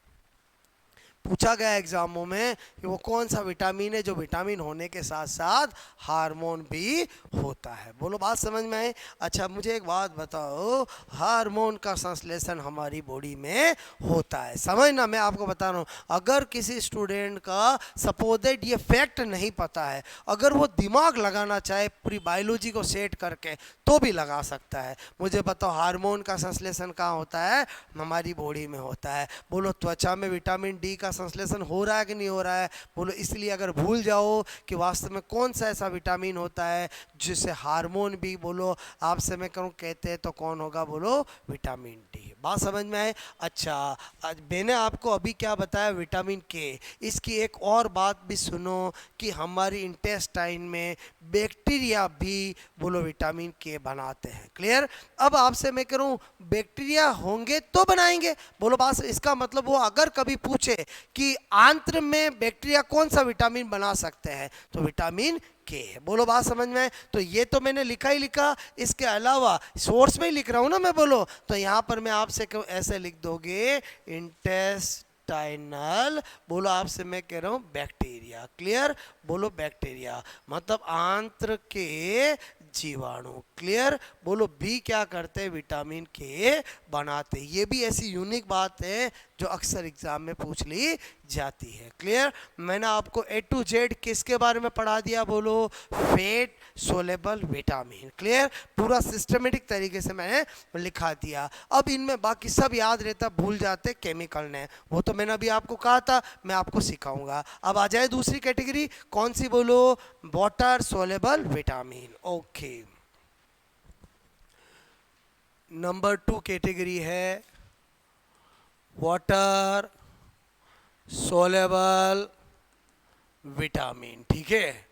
पूछा गया एग्जामों में कि वो कौन सा विटामिन है जो विटामिन होने के साथ साथ हार्मोन भी होता है। बोलो बात समझ में आए? अच्छा, मुझे एक बात बताओ, हार्मोन का संश्लेषण हमारी बॉडी में होता है, समझना, मैं आपको बता रहा हूँ। अगर किसी स्टूडेंट का सपोजेड ये फैक्ट नहीं पता है, अगर वो दिमाग लगाना चाहे पूरी बायोलॉजी को सेट करके, तो भी लगा सकता है। मुझे बताओ हार्मोन का संश्लेषण कहाँ होता है? हमारी बॉडी में होता है। बोलो त्वचा में विटामिन डी का संश्लेषण हो रहा है कि नहीं हो रहा है? बोलो इसलिए अगर भूल जाओ कि वास्तव में कौन सा ऐसा विटामिन होता है जिसे हार्मोन भी, बोलो आपसे मैं कहूँ कहते हैं तो कौन होगा? बोलो विटामिन डी। बात समझ में आए? अच्छा, आज मैंने आपको अभी क्या बताया? विटामिन के। इसकी एक और बात भी सुनो कि हमारी इंटेस्टाइन में बैक्टीरिया भी, बोलो विटामिन के बनाते हैं। क्लियर? अब आपसे मैं कह रहा हूँ बैक्टीरिया होंगे तो बनाएंगे। बोलो बात, इसका मतलब वो अगर कभी पूछे कि आंत्र में बैक्टीरिया कौन सा विटामिन बना सकते हैं, तो विटामिन के है। बोलो बात समझ में? तो ये तो मैंने लिखा ही लिखा, इसके अलावा सोर्स में ही लिख रहा हूं ना मैं। बोलो तो यहां पर मैं आपसे ऐसे लिख दोगे इंटेस्टाइनल, बोलो आपसे मैं कह रहा हूं बैक्टीरिया। क्लियर? बोलो बैक्टीरिया मतलब आंत्र के जीवाणु। क्लियर? बोलो बी क्या करते हैं? विटामिन के बनाते। ये भी ऐसी यूनिक बात है जो अक्सर एग्जाम में पूछ ली जाती है। क्लियर? मैंने आपको A to Z किसके बारे में पढ़ा दिया? बोलो फैट सोलेबल विटामिन। क्लियर? पूरा सिस्टमेटिक तरीके से मैंने लिखा दिया। अब इनमें बाकी सब याद रहता, भूल जाते केमिकल ने, वो तो मैंने अभी आपको कहा था, मैं आपको सिखाऊंगा। अब आ जाए दूसरी कैटेगरी, कौन सी? बोलो water soluble vitamin. Okay, number 2 category है वाटर सोलेबल विटामिन। ठीक है?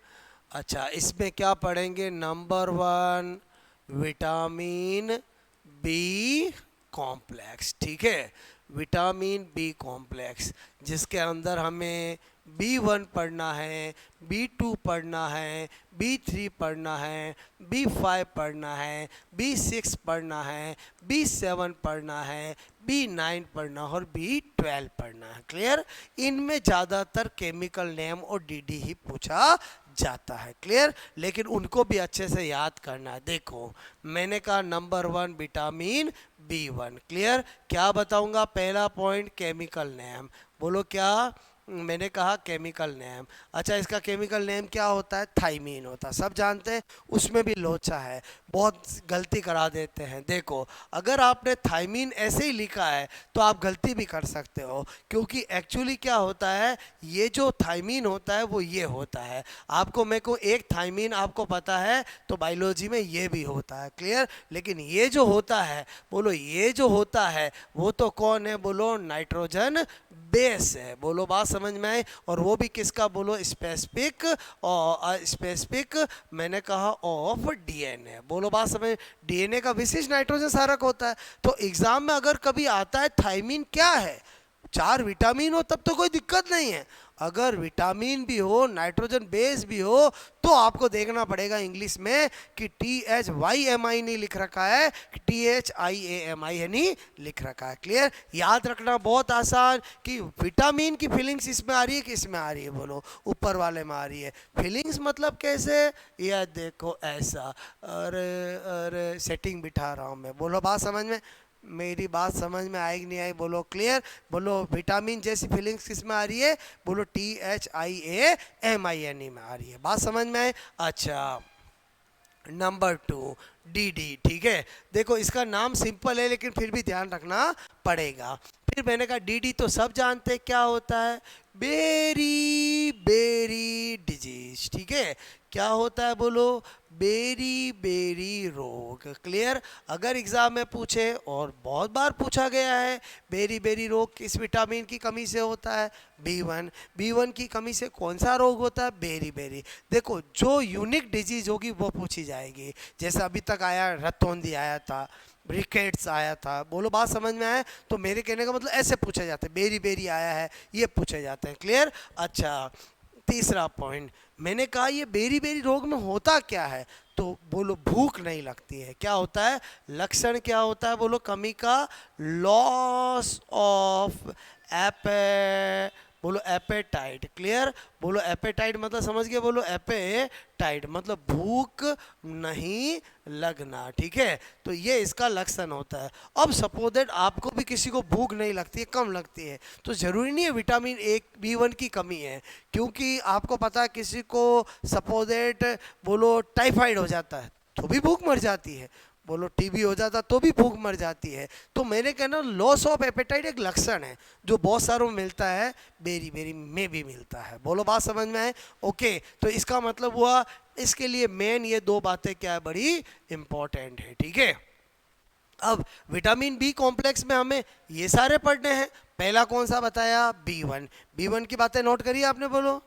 अच्छा, इसमें क्या पढ़ेंगे? Number 1 vitamin B complex. ठीक है? विटामिन बी कॉम्प्लेक्स जिसके अंदर हमें B1 पढ़ना है, B2 पढ़ना है, B3 पढ़ना है, B5 पढ़ना है, B6 पढ़ना है, B7 पढ़ना है, B9 पढ़ना है और B12 पढ़ना है। क्लियर? इनमें ज़्यादातर केमिकल नेम और डीडी ही पूछा जाता है। क्लियर? लेकिन उनको भी अच्छे से याद करना है। देखो मैंने कहा नंबर 1 विटामिन B1। क्लियर? क्या बताऊंगा? पहला पॉइंट केमिकल नेम। बोलो क्या? मैंने कहा केमिकल नेम। अच्छा, इसका केमिकल नेम क्या होता है? थाइमीन होता है, सब जानते हैं। उसमें भी लोचा है, बहुत गलती करा देते हैं। देखो अगर आपने थाइमीन ऐसे ही लिखा है तो आप गलती भी कर सकते हो, क्योंकि एक्चुअली क्या होता है, ये जो थाइमीन होता है वो ये होता है। आपको मेरे को एक थाइमीन आपको पता है तो बायोलॉजी में ये भी होता है। क्लियर? लेकिन ये जो होता है, बोलो ये जो होता है वो तो कौन है? बोलो नाइट्रोजन बेस है। बोलो बात समझ में आए? और वो भी किसका? बोलो स्पेसिफिक, और स्पेसिफिक मैंने कहा ऑफ डीएनए। बोलो बात समझ? डीएनए का विशिष्ट नाइट्रोजन क्षारक होता है। तो एग्जाम में अगर कभी आता है थाइमीन क्या है, 4 विटामिन हो तब तो कोई दिक्कत नहीं है। अगर विटामिन भी हो, नाइट्रोजन बेस भी हो, तो आपको देखना पड़ेगा इंग्लिश में कि THYMI नहीं लिख रखा है, THIAMI नहीं लिख रखा है। क्लियर? याद रखना बहुत आसान कि विटामिन की फीलिंग्स इसमें आ रही है कि इसमें आ रही है? बोलो ऊपर वाले में आ रही है। फीलिंग्स मतलब कैसे? यह देखो ऐसा। अरे अरे सेटिंग बिठा रहा हूँ मैं। बोलो बात समझ में? मेरी बात समझ में आएगी नहीं आई? बोलो क्लियर? बोलो विटामिन जैसी फीलिंग्स किस में आ रही है? बोलो THIAMINE में आ रही है। बात समझ में आए? अच्छा, नंबर 2 डीडी। ठीक है, देखो इसका नाम सिंपल है लेकिन फिर भी ध्यान रखना पड़ेगा। फिर मैंने कहा डीडी तो सब जानते हैं क्या होता है? Beriberi disease. ठीक है, क्या होता है? बोलो बेरी बेरी रोग। क्लियर? अगर एग्जाम में पूछे, और बहुत बार पूछा गया है, बेरी बेरी रोग किस विटामिन की कमी से होता है? B1। B1 की कमी से कौन सा रोग होता है? Beriberi. देखो जो यूनिक डिजीज होगी वो पूछी जाएगी। जैसे अभी तक आया रतौंधी आया था, रिकेट्स आया था। बोलो बात समझ में आया? तो मेरे कहने का मतलब ऐसे पूछे जाते हैं। बेरी बेरी आया है, ये पूछे जाते हैं। क्लियर? अच्छा, तीसरा पॉइंट मैंने कहा ये बेरी बेरी रोग में होता क्या है? तो बोलो भूख नहीं लगती है। क्या होता है? लक्षण क्या होता है? बोलो कमी का, लॉस ऑफ एपे, बोलो एपेटाइट। क्लियर? बोलो एपेटाइट मतलब समझ गए? बोलो एपेटाइट मतलब भूख नहीं लगना। ठीक है, तो ये इसका लक्षण होता है। अब सपोज दैट आपको भी किसी को भूख नहीं लगती है, कम लगती है, तो ज़रूरी नहीं है विटामिन ए B1 की कमी है, क्योंकि आपको पता है किसी को सपोज दैट बोलो टाइफाइड हो जाता है तो भी भूख मर जाती है, बोलो टीबी हो जाता तो भी भूख मर जाती है। तो मैंने कहना लॉस ऑफ एपेटाइट एक लक्षण है जो बहुत सारों में मिलता है, बेरी बेरी में भी मिलता है। बोलो बात समझ में आए? ओके, तो इसका मतलब हुआ इसके लिए मेन ये 2 बातें क्या है, बड़ी इंपॉर्टेंट है। ठीक है, अब विटामिन बी कॉम्प्लेक्स में हमें ये सारे पढ़ने हैं। पहला कौन सा बताया? B1। B1 की बातें नोट करिए आपने। बोलो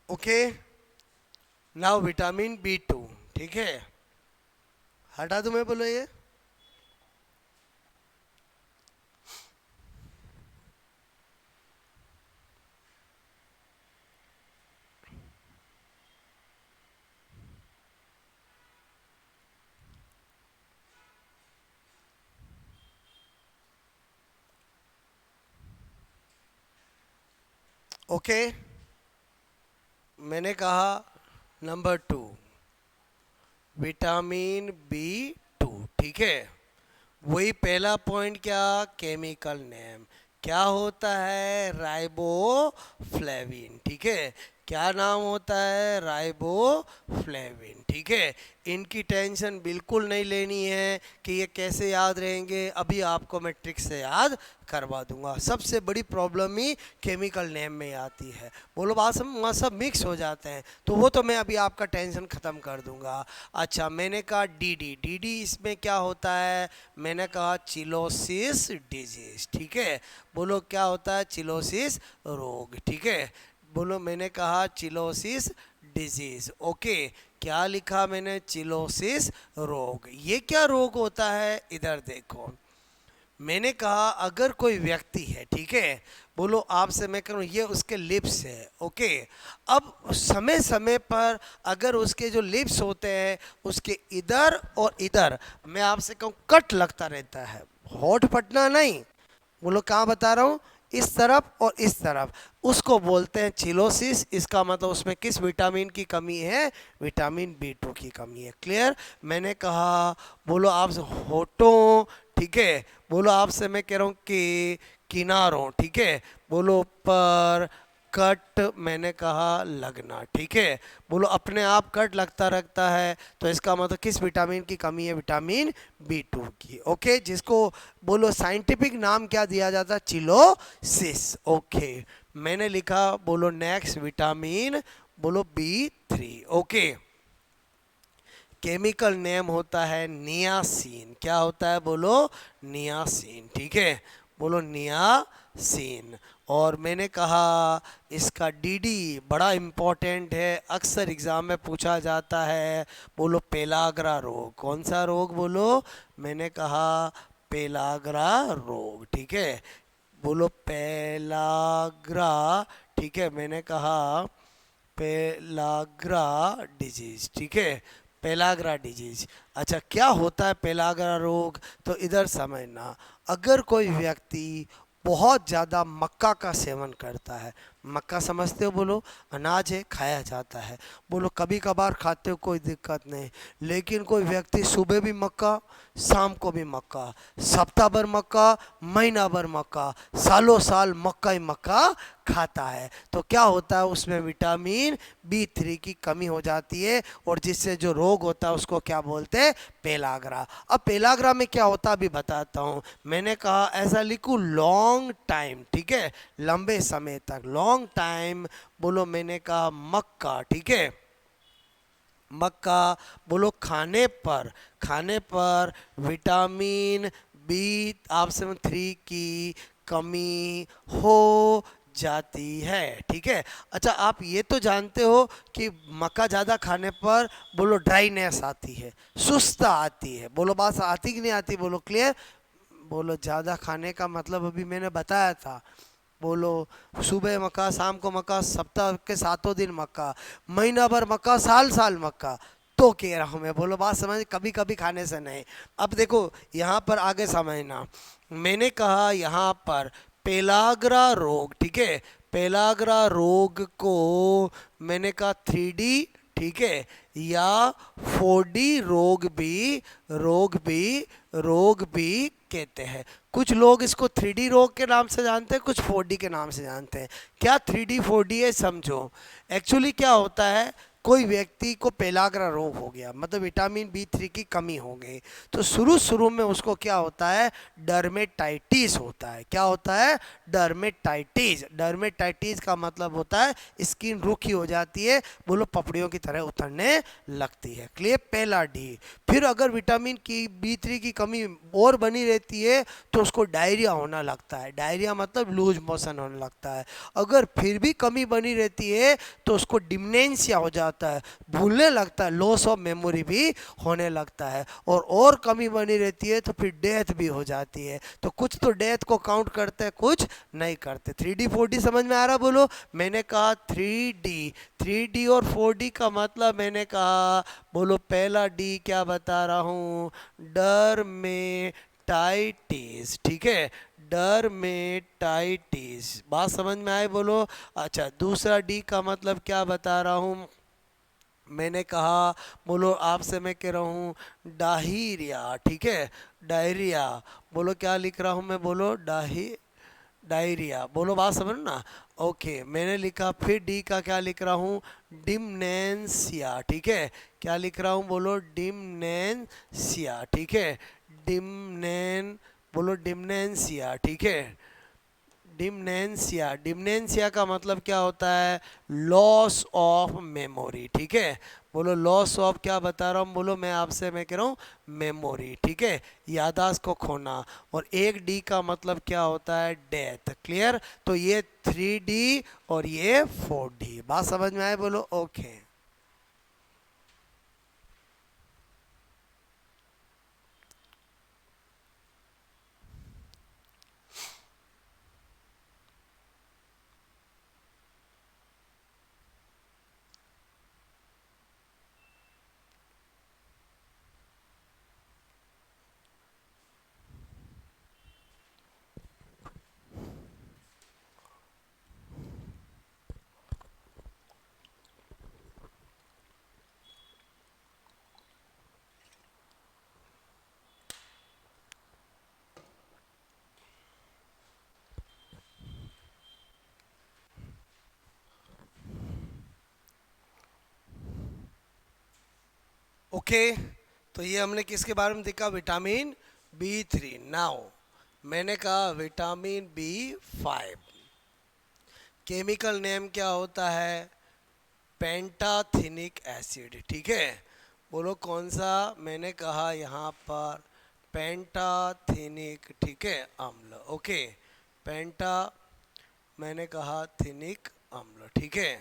ओके, नाउ विटामिन B2। ठीक है, हटा दूं मैं? बोलो ये ओके। मैंने कहा नंबर 2 विटामिन B2। ठीक है, वही पहला पॉइंट क्या? केमिकल नेम क्या होता है? राइबोफ्लेविन। ठीक है, क्या नाम होता है? राइबोफ्लेविन। ठीक है, इनकी टेंशन बिल्कुल नहीं लेनी है कि ये कैसे याद रहेंगे, अभी आपको मैं ट्रिक से याद करवा दूंगा। सबसे बड़ी प्रॉब्लम ही केमिकल नेम में आती है। बोलो बात सब वहाँ सब मिक्स हो जाते हैं, तो वो तो मैं अभी आपका टेंशन ख़त्म कर दूंगा। अच्छा, मैंने कहा डीडी, डीडी इसमें क्या होता है? मैंने कहा चिलोसिस डिजीज। ठीक है, बोलो क्या होता है? चिलोसिस रोग। ठीक है, बोलो मैंने कहा चिलोसिस डिजीज। ओके, क्या लिखा मैंने? चिलोसिस रोग। ये क्या रोग होता है? इधर देखो, मैंने कहा अगर कोई व्यक्ति है, ठीक है, बोलो आपसे मैं करूँ ये उसके लिप्स है। ओके, अब समय समय पर अगर उसके जो लिप्स होते हैं उसके इधर और इधर, मैं आपसे कहूँ कट लगता रहता है, होठ फटना नहीं, बोलो कहाँ बता रहा हूँ, इस तरफ और इस तरफ, उसको बोलते हैं चिलोसिस। इसका मतलब उसमें किस विटामिन की कमी है? विटामिन बी 2 की कमी है। क्लियर? मैंने कहा बोलो आप होठों, ठीक है, बोलो आपसे मैं कह रहा हूँ कि किनारों, ठीक है, बोलो पर कट, मैंने कहा लगना। ठीक है, बोलो अपने आप कट लगता रहता है, तो इसका मतलब किस विटामिन की कमी है? विटामिन बी 2 की। ओके, जिसको बोलो साइंटिफिक नाम क्या दिया जाता है? चिलोसिस। ओके, मैंने लिखा, बोलो नेक्स्ट विटामिन, बोलो बी 3। ओके, केमिकल नेम होता है नियासिन। क्या होता है? बोलो नियासिन। ठीक है, बोलो नियासिन। और मैंने कहा इसका डीडी बड़ा इम्पोर्टेंट है, अक्सर एग्ज़ाम में पूछा जाता है। बोलो पेलाग्रा रोग। कौन सा रोग? बोलो, मैंने कहा पेलाग्रा रोग। ठीक है, बोलो पेलाग्रा। ठीक है, मैंने कहा पेलाग्रा डिजीज। ठीक है, पेलाग्रा डिजीज। अच्छा, क्या होता है पेलाग्रा रोग? तो इधर समझना, अगर कोई व्यक्ति बहुत ज़्यादा मक्का का सेवन करता है, मक्का समझते हो? बोलो अनाज है, खाया जाता है, बोलो कभी कभार खाते हो कोई दिक्कत नहीं, लेकिन कोई व्यक्ति सुबह भी मक्का, शाम को भी मक्का, सप्ताह भर मक्का, महीना भर मक्का, सालों साल मक्का ही मक्का खाता है, तो क्या होता है? उसमें विटामिन बी 3 की कमी हो जाती है, और जिससे जो रोग होता है उसको क्या बोलते हैं? पेलाग्रा। अब पेलाग्रा में क्या होता है अभी बताता हूँ। मैंने कहा ऐसा लिखूँ लॉन्ग टाइम, ठीक है, लंबे समय तक, लॉन्ग टाइम। बोलो मैंने कहा मक्का, ठीक है, मक्का, बोलो खाने पर विटामिन बी 3 की कमी हो जाती है। ठीक है, अच्छा आप ये तो जानते हो कि मक्का ज़्यादा खाने पर बोलो ड्राइनेस आती है, सुस्ता आती है। बोलो बात आती कि नहीं आती? बोलो क्लियर? बोलो ज़्यादा खाने का मतलब अभी मैंने बताया था, बोलो सुबह मक्का, शाम को मक्का, सप्ताह के 7 दिन मक्का, महीना भर मक्का, साल साल मक्का, तो कह रहा हूँ मैं। बोलो बात समझ, कभी कभी खाने से नहीं। अब देखो यहाँ पर आगे समझना, मैंने कहा यहाँ पर पेलाग्रा रोग, ठीक है, पेलाग्रा रोग को मैंने कहा 3D, ठीक है, या 4D रोग भी कहते हैं। कुछ लोग इसको 3D रोग के नाम से जानते हैं, कुछ 4D के नाम से जानते हैं। क्या 3D 4D है समझो। एक्चुअली क्या होता है, कोई व्यक्ति को पेलाग्रा रोग हो गया, मतलब विटामिन बी 3 की कमी हो गई, तो शुरू शुरू में उसको क्या होता है? डर्मेटाइटिस होता है। क्या होता है? डर्मेटाइटिस। डर्मेटाइटिस का मतलब होता है स्किन रूखी हो जाती है, बोलो पपड़ियों की तरह उतरने लगती है। क्लियर? पहला डी। फिर अगर विटामिन की बी 3 की कमी और बनी रहती है तो उसको डायरिया होना लगता है। डायरिया मतलब लूज मोशन होने लगता है। अगर फिर भी कमी बनी रहती है तो उसको डिमेंशिया हो जाता है, भूलने लगता है, लॉस ऑफ मेमोरी भी होने लगता है। और कमी बनी रहती है तो फिर डेथ भी हो जाती है। तो कुछ तो डेथ को काउंट करते हैं, कुछ नहीं करते। 3D 4D समझ में आ रहा? बोलो मैंने कहा 3D और 4D का मतलब मैंने कहा, बोलो पहला डी क्या बता रहा हूँ? डर्मेटाइटिस। ठीक है, डर्मेटाइटिस, बात समझ में आए? बोलो। अच्छा, दूसरा डी का मतलब क्या बता रहा हूँ? मैंने कहा, बोलो आपसे मैं कह रहा हूँ डायरिया। ठीक है, डायरिया, बोलो क्या लिख रहा हूँ मैं? बोलो डायरिया, बोलो बात समझ ना। ओके, मैंने लिखा, फिर डी का क्या लिख रहा हूँ, डिमनेंसिया, ठीक है। क्या लिख रहा हूँ, बोलो डिमनेंसिया, ठीक है। डिमनेन, बोलो डिमनेंसिया, ठीक है। डिमनेंसिया, डिमनेंसिया का मतलब क्या होता है, लॉस ऑफ मेमोरी, ठीक है। बोलो लॉस ऑफ, क्या बता रहा हूँ, बोलो मैं आपसे, मैं कह रहा हूँ मेमोरी, ठीक है, याददाश्त को खोना। और एक डी का मतलब क्या होता है, डेथ, क्लियर। तो ये 3D और ये 4D, बात समझ में आए, बोलो ओके। ओके, तो ये हमने किसके बारे में देखा, विटामिन B3। नाउ मैंने कहा विटामिन B5, केमिकल नेम क्या होता है, पेंटाथिनिक एसिड, ठीक है। बोलो कौन सा, मैंने कहा यहाँ पर पेंटाथिनिक, ठीक है, अम्ल, ओके। पेंटा, मैंने कहा थिनिक अम्ल, ठीक है,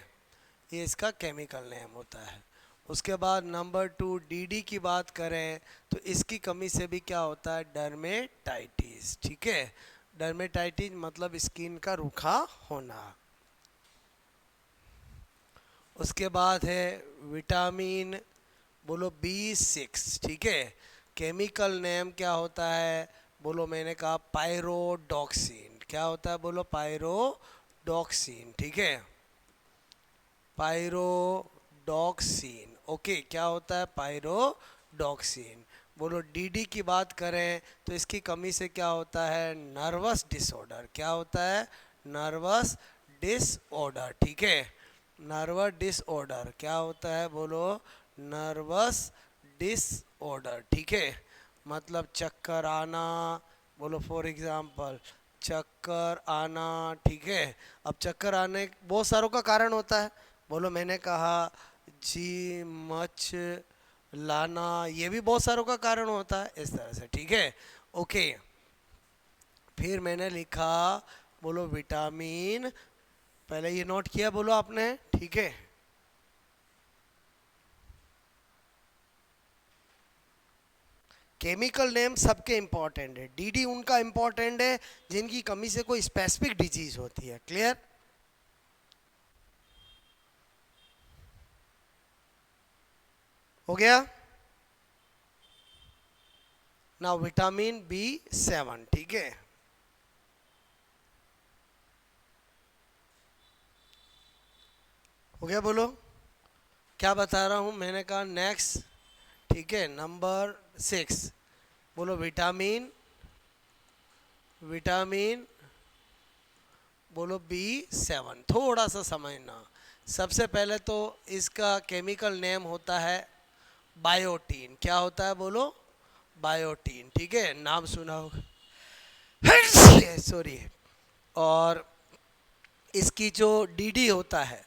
ये इसका केमिकल नेम होता है। उसके बाद नंबर 2, डीडी की बात करें तो इसकी कमी से भी क्या होता है, डर्मेटाइटिस, ठीक है। डर्मेटाइटिस मतलब स्किन का रूखा होना। उसके बाद है विटामिन, बोलो B6, ठीक है, केमिकल नेम क्या होता है, बोलो मैंने कहा पायरोडॉक्सिन, क्या होता है, बोलो पायरोडॉक्सिन, ठीक है, पायरोडॉक्सिन, ओके, क्या होता है, पायरोडॉक्सिन। बोलो डीडी की बात करें तो इसकी कमी से क्या होता है, नर्वस डिसऑर्डर, क्या होता है, नर्वस डिसऑर्डर, ठीक है। नर्वस डिसऑर्डर क्या होता है, बोलो नर्वस डिसऑर्डर, ठीक है, मतलब चक्कर आना, बोलो फॉर एग्जांपल चक्कर आना, ठीक है। अब चक्कर आने बहुत सारों का कारण होता है, बोलो मैंने कहा जी मच लाना, ये भी बहुत सारों का कारण होता है, इस तरह से, ठीक है, ओके। फिर मैंने लिखा, बोलो विटामिन, पहले ये नोट किया, बोलो आपने, ठीक है। केमिकल नेम सबके इंपॉर्टेंट है, डीडी उनका इंपॉर्टेंट है जिनकी कमी से कोई स्पेसिफिक डिजीज होती है, क्लियर। हो गया। नाउ विटामिन B7, ठीक है, हो गया, बोलो क्या बता रहा हूं, मैंने कहा नेक्स्ट, ठीक है, नंबर 6, बोलो विटामिन, विटामिन, बोलो B7, थोड़ा सा समझना। सबसे पहले तो इसका केमिकल नेम होता है बायोटीन, क्या होता है, बोलो बायोटीन, ठीक है, नाम सुना होगा, सॉरी। और इसकी जो डीडी होता है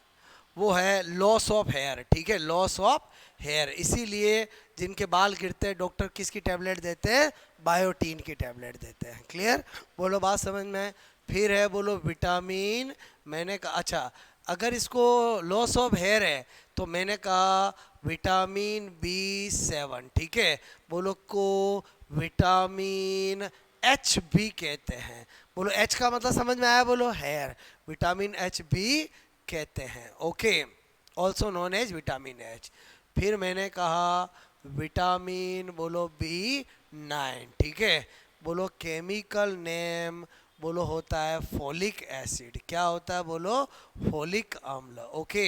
वो है लॉस ऑफ हेयर, ठीक है, लॉस ऑफ हेयर, इसीलिए जिनके बाल गिरते हैं डॉक्टर किसकी टैबलेट देते हैं, बायोटीन की टैबलेट देते हैं, क्लियर। बोलो बात समझ में। फिर है बोलो विटामिन, मैंने कहा अच्छा, अगर इसको लॉस ऑफ हेयर है तो मैंने कहा विटामिन B7, ठीक है, बोलो को विटामिन H भी कहते हैं, बोलो H का मतलब समझ में आया, बोलो हेयर, विटामिन H भी कहते हैं, okay, also known as vitamin H। फिर मैंने कहा विटामिन, बोलो B9, ठीक है, बोलो केमिकल नेम, बोलो होता है फोलिक एसिड, क्या होता है, बोलो फोलिक अम्ल, ओके।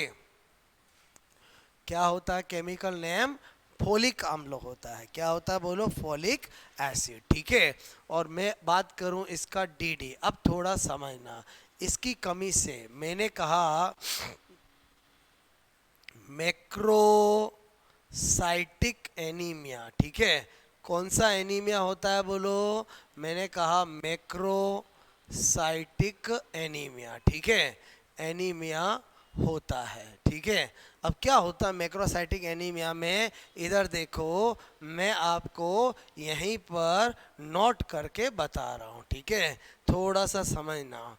क्या होता है केमिकल नेम, फोलिक अम्ल होता है, क्या होता है, बोलो फोलिक एसिड, ठीक है। और मैं बात करूं इसका डीडी, अब थोड़ा समझना, इसकी कमी से मैंने कहा मैक्रोसाइटिक एनीमिया, ठीक है। कौन सा एनीमिया होता है बोलो? मैंने कहा मैक्रोसाइटिक एनीमिया, ठीक है। एनीमिया होता है, ठीक है। अब क्या होता है मैक्रोसाइटिक एनीमिया में? इधर देखो, मैं आपको यहीं पर नोट करके बता रहा हूँ, ठीक है। थोड़ा सा समझना।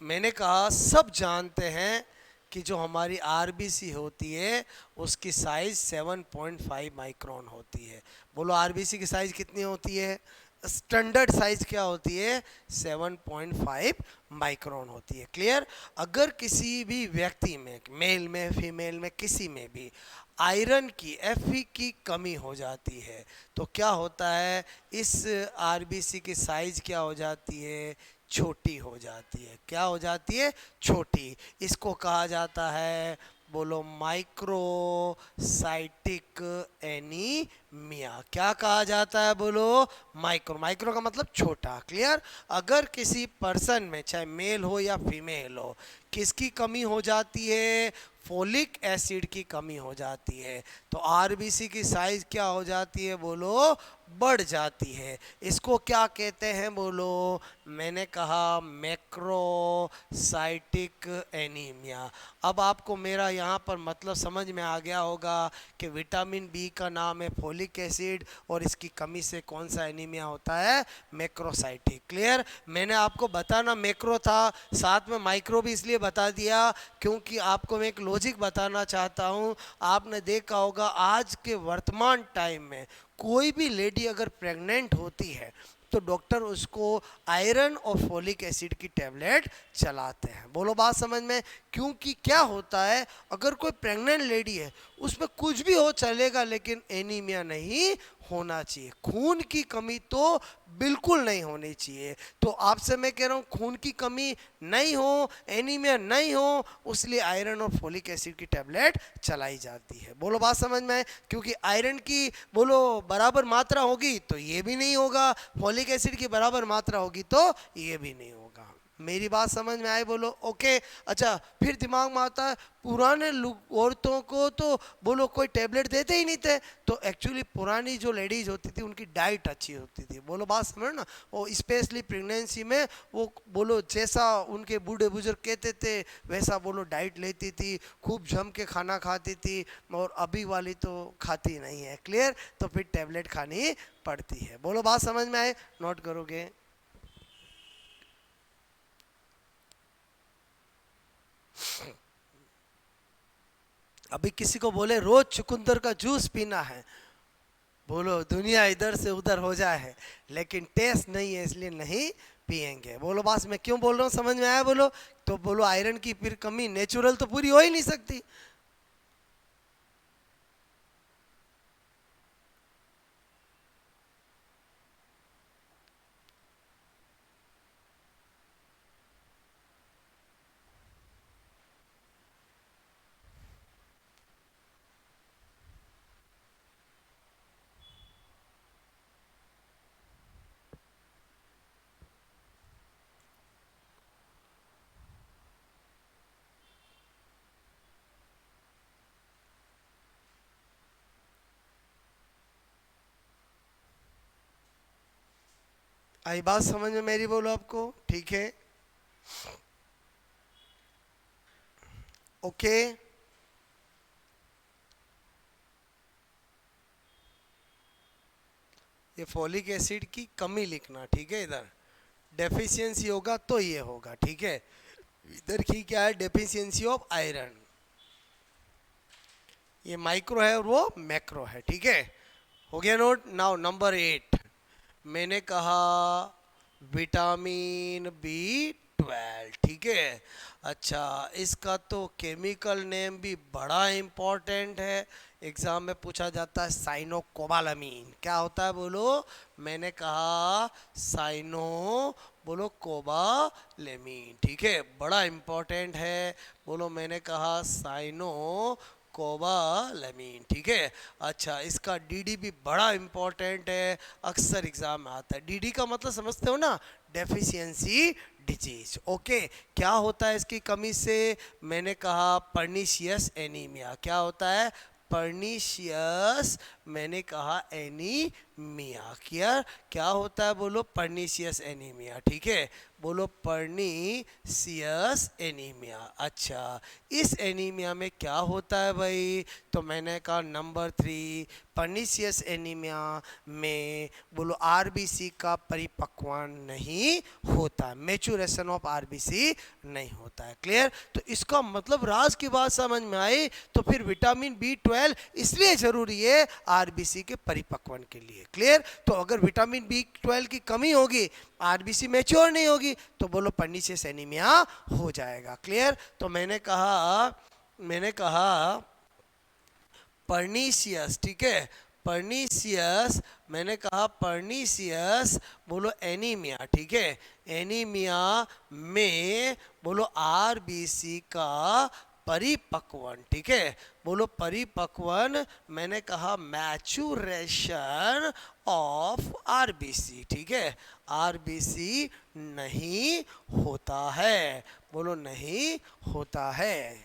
मैंने कहा सब जानते हैं कि जो हमारी आरबीसी होती है उसकी साइज 7.5 माइक्रोन होती है। बोलो आरबीसी की साइज कितनी होती है? स्टैंडर्ड साइज क्या होती है? 7.5 माइक्रोन होती है। क्लियर? अगर किसी भी व्यक्ति में, मेल में, फीमेल में, किसी में भी आयरन की एफई की कमी हो जाती है तो क्या होता है? इस आरबीसी की साइज क्या हो जाती है? छोटी हो जाती है। क्या हो जाती है? छोटी। इसको कहा जाता है, बोलो, माइक्रोसाइटिक एनीमिया। क्या कहा जाता है बोलो? माइक्रो। माइक्रो का मतलब छोटा। क्लियर? अगर किसी पर्सन में, चाहे मेल हो या फीमेल हो, किसकी कमी हो जाती है? फोलिक एसिड की कमी हो जाती है तो आरबीसी की साइज क्या हो जाती है बोलो? बढ़ जाती है। इसको क्या कहते हैं बोलो? मैंने कहा मैक्रोसाइटिक एनीमिया। अब आपको मेरा यहाँ पर मतलब समझ में आ गया होगा कि विटामिन बी का नाम है फोलिक एसिड और इसकी कमी से कौन सा एनीमिया होता है? मैक्रोसाइटिक। क्लियर? मैंने आपको बताना मैक्रो था, साथ में माइक्रो भी इसलिए बता दिया क्योंकि आपको मैं एक लॉजिक बताना चाहता हूँ। आपने देखा होगा आज के वर्तमान टाइम में कोई भी लेडी अगर प्रेग्नेंट होती है तो डॉक्टर उसको आयरन और फोलिक एसिड की टेबलेट चलाते हैं। बोलो बात समझ में? क्योंकि क्या होता है, अगर कोई प्रेग्नेंट लेडी है उसमें कुछ भी हो चलेगा लेकिन एनीमिया नहीं होना चाहिए। खून की कमी तो बिल्कुल नहीं होनी चाहिए। तो आपसे मैं कह रहा हूँ खून की कमी नहीं हो, एनीमिया नहीं हो, उसलिए आयरन और फोलिक एसिड की टेबलेट चलाई जाती है। बोलो बात समझ में? क्योंकि आयरन की बोलो बराबर मात्रा होगी तो ये भी नहीं होगा, फोलिक एसिड की बराबर मात्रा होगी तो ये भी नहीं होगा। मेरी बात समझ में आई बोलो? ओके। अच्छा, फिर दिमाग में आता है पुराने औरतों को तो बोलो कोई टेबलेट देते ही नहीं थे। तो एक्चुअली पुरानी जो लेडीज होती थी उनकी डाइट अच्छी होती थी। बोलो बात समझ ना? वो स्पेशली प्रेगनेंसी में वो बोलो जैसा उनके बूढ़े बुजुर्ग कहते थे वैसा बोलो डाइट लेती थी, खूब जम के खाना खाती थी। और अभी वाली तो खाती नहीं है। क्लियर? तो फिर टेबलेट खानी पड़ती है। बोलो बात समझ में आए? नोट करोगे? अभी किसी को बोले रोज चुकंदर का जूस पीना है, बोलो दुनिया इधर से उधर हो जाए है लेकिन टेस्ट नहीं है इसलिए नहीं पिएंगे। बोलो बात मैं क्यों बोल रहा हूँ? समझ में आया बोलो? तो बोलो आयरन की फिर कमी नेचुरल तो पूरी हो ही नहीं सकती। आई बात समझ में मेरी? बोलो आपको ठीक है? ओके। ये फोलिक एसिड की कमी लिखना, ठीक है। इधर डेफिशिएंसी होगा तो ये होगा, ठीक है। इधर की क्या है? Deficiency of iron. ये माइक्रो है और वो मैक्रो है, ठीक है। हो गया नोट? नाउ नंबर 8 मैंने कहा विटामिन B12, ठीक है। अच्छा, इसका तो केमिकल नेम भी बड़ा इम्पोर्टेंट है, एग्जाम में पूछा जाता है। साइनोकोबालामीन। क्या होता है बोलो? मैंने कहा साइनो, बोलो कोबालेमीन, ठीक है। बड़ा इम्पोर्टेंट है। बोलो मैंने कहा साइनो कोबालमीन, ठीक है। अच्छा, इसका डीडी भी बड़ा इंपॉर्टेंट है, अक्सर एग्जाम में आता है। डीडी का मतलब समझते हो ना, डेफिशिएंसी डिजीज। ओके, क्या होता है इसकी कमी से? मैंने कहा पर्नीशियस एनीमिया। क्या होता है? पर्नीशियस, मैंने कहा एनीमिया। क्या होता है? बोलो पर्नीशियस एनीमिया, ठीक है। बोलो पर्नीशियस एनीमिया। अच्छा, इस एनीमिया में क्या होता है भाई? तो मैंने कहा नंबर 3, पर्नीशियस एनीमिया में बोलो आरबीसी का परिपक्वन नहीं होता, मैच्योरेशन ऑफ आरबीसी नहीं होता है। क्लियर? तो इसका मतलब राज की बात समझ में आई। तो फिर विटामिन B12 इसलिए जरूरी है आरबीसी के परिपक्वन के लिए। क्लियर? तो अगर विटामिन B12 की कमी होगी, आरबीसी मैच्योर नहीं होगी, तो बोलो पर्नीशियस एनीमिया हो जाएगा। क्लियर? तो मैंने कहा पर्नीशियस, ठीक है। पर्नीशियस, मैंने कहा पर्नीशियस, बोलो एनीमिया, ठीक है। एनीमिया में बोलो आरबीसी का परिपक्वन, ठीक है। बोलो परिपक्वन, मैंने कहा मैचुरेशन ऑफ आरबीसी, ठीक है। आरबीसी नहीं होता है, बोलो नहीं होता है।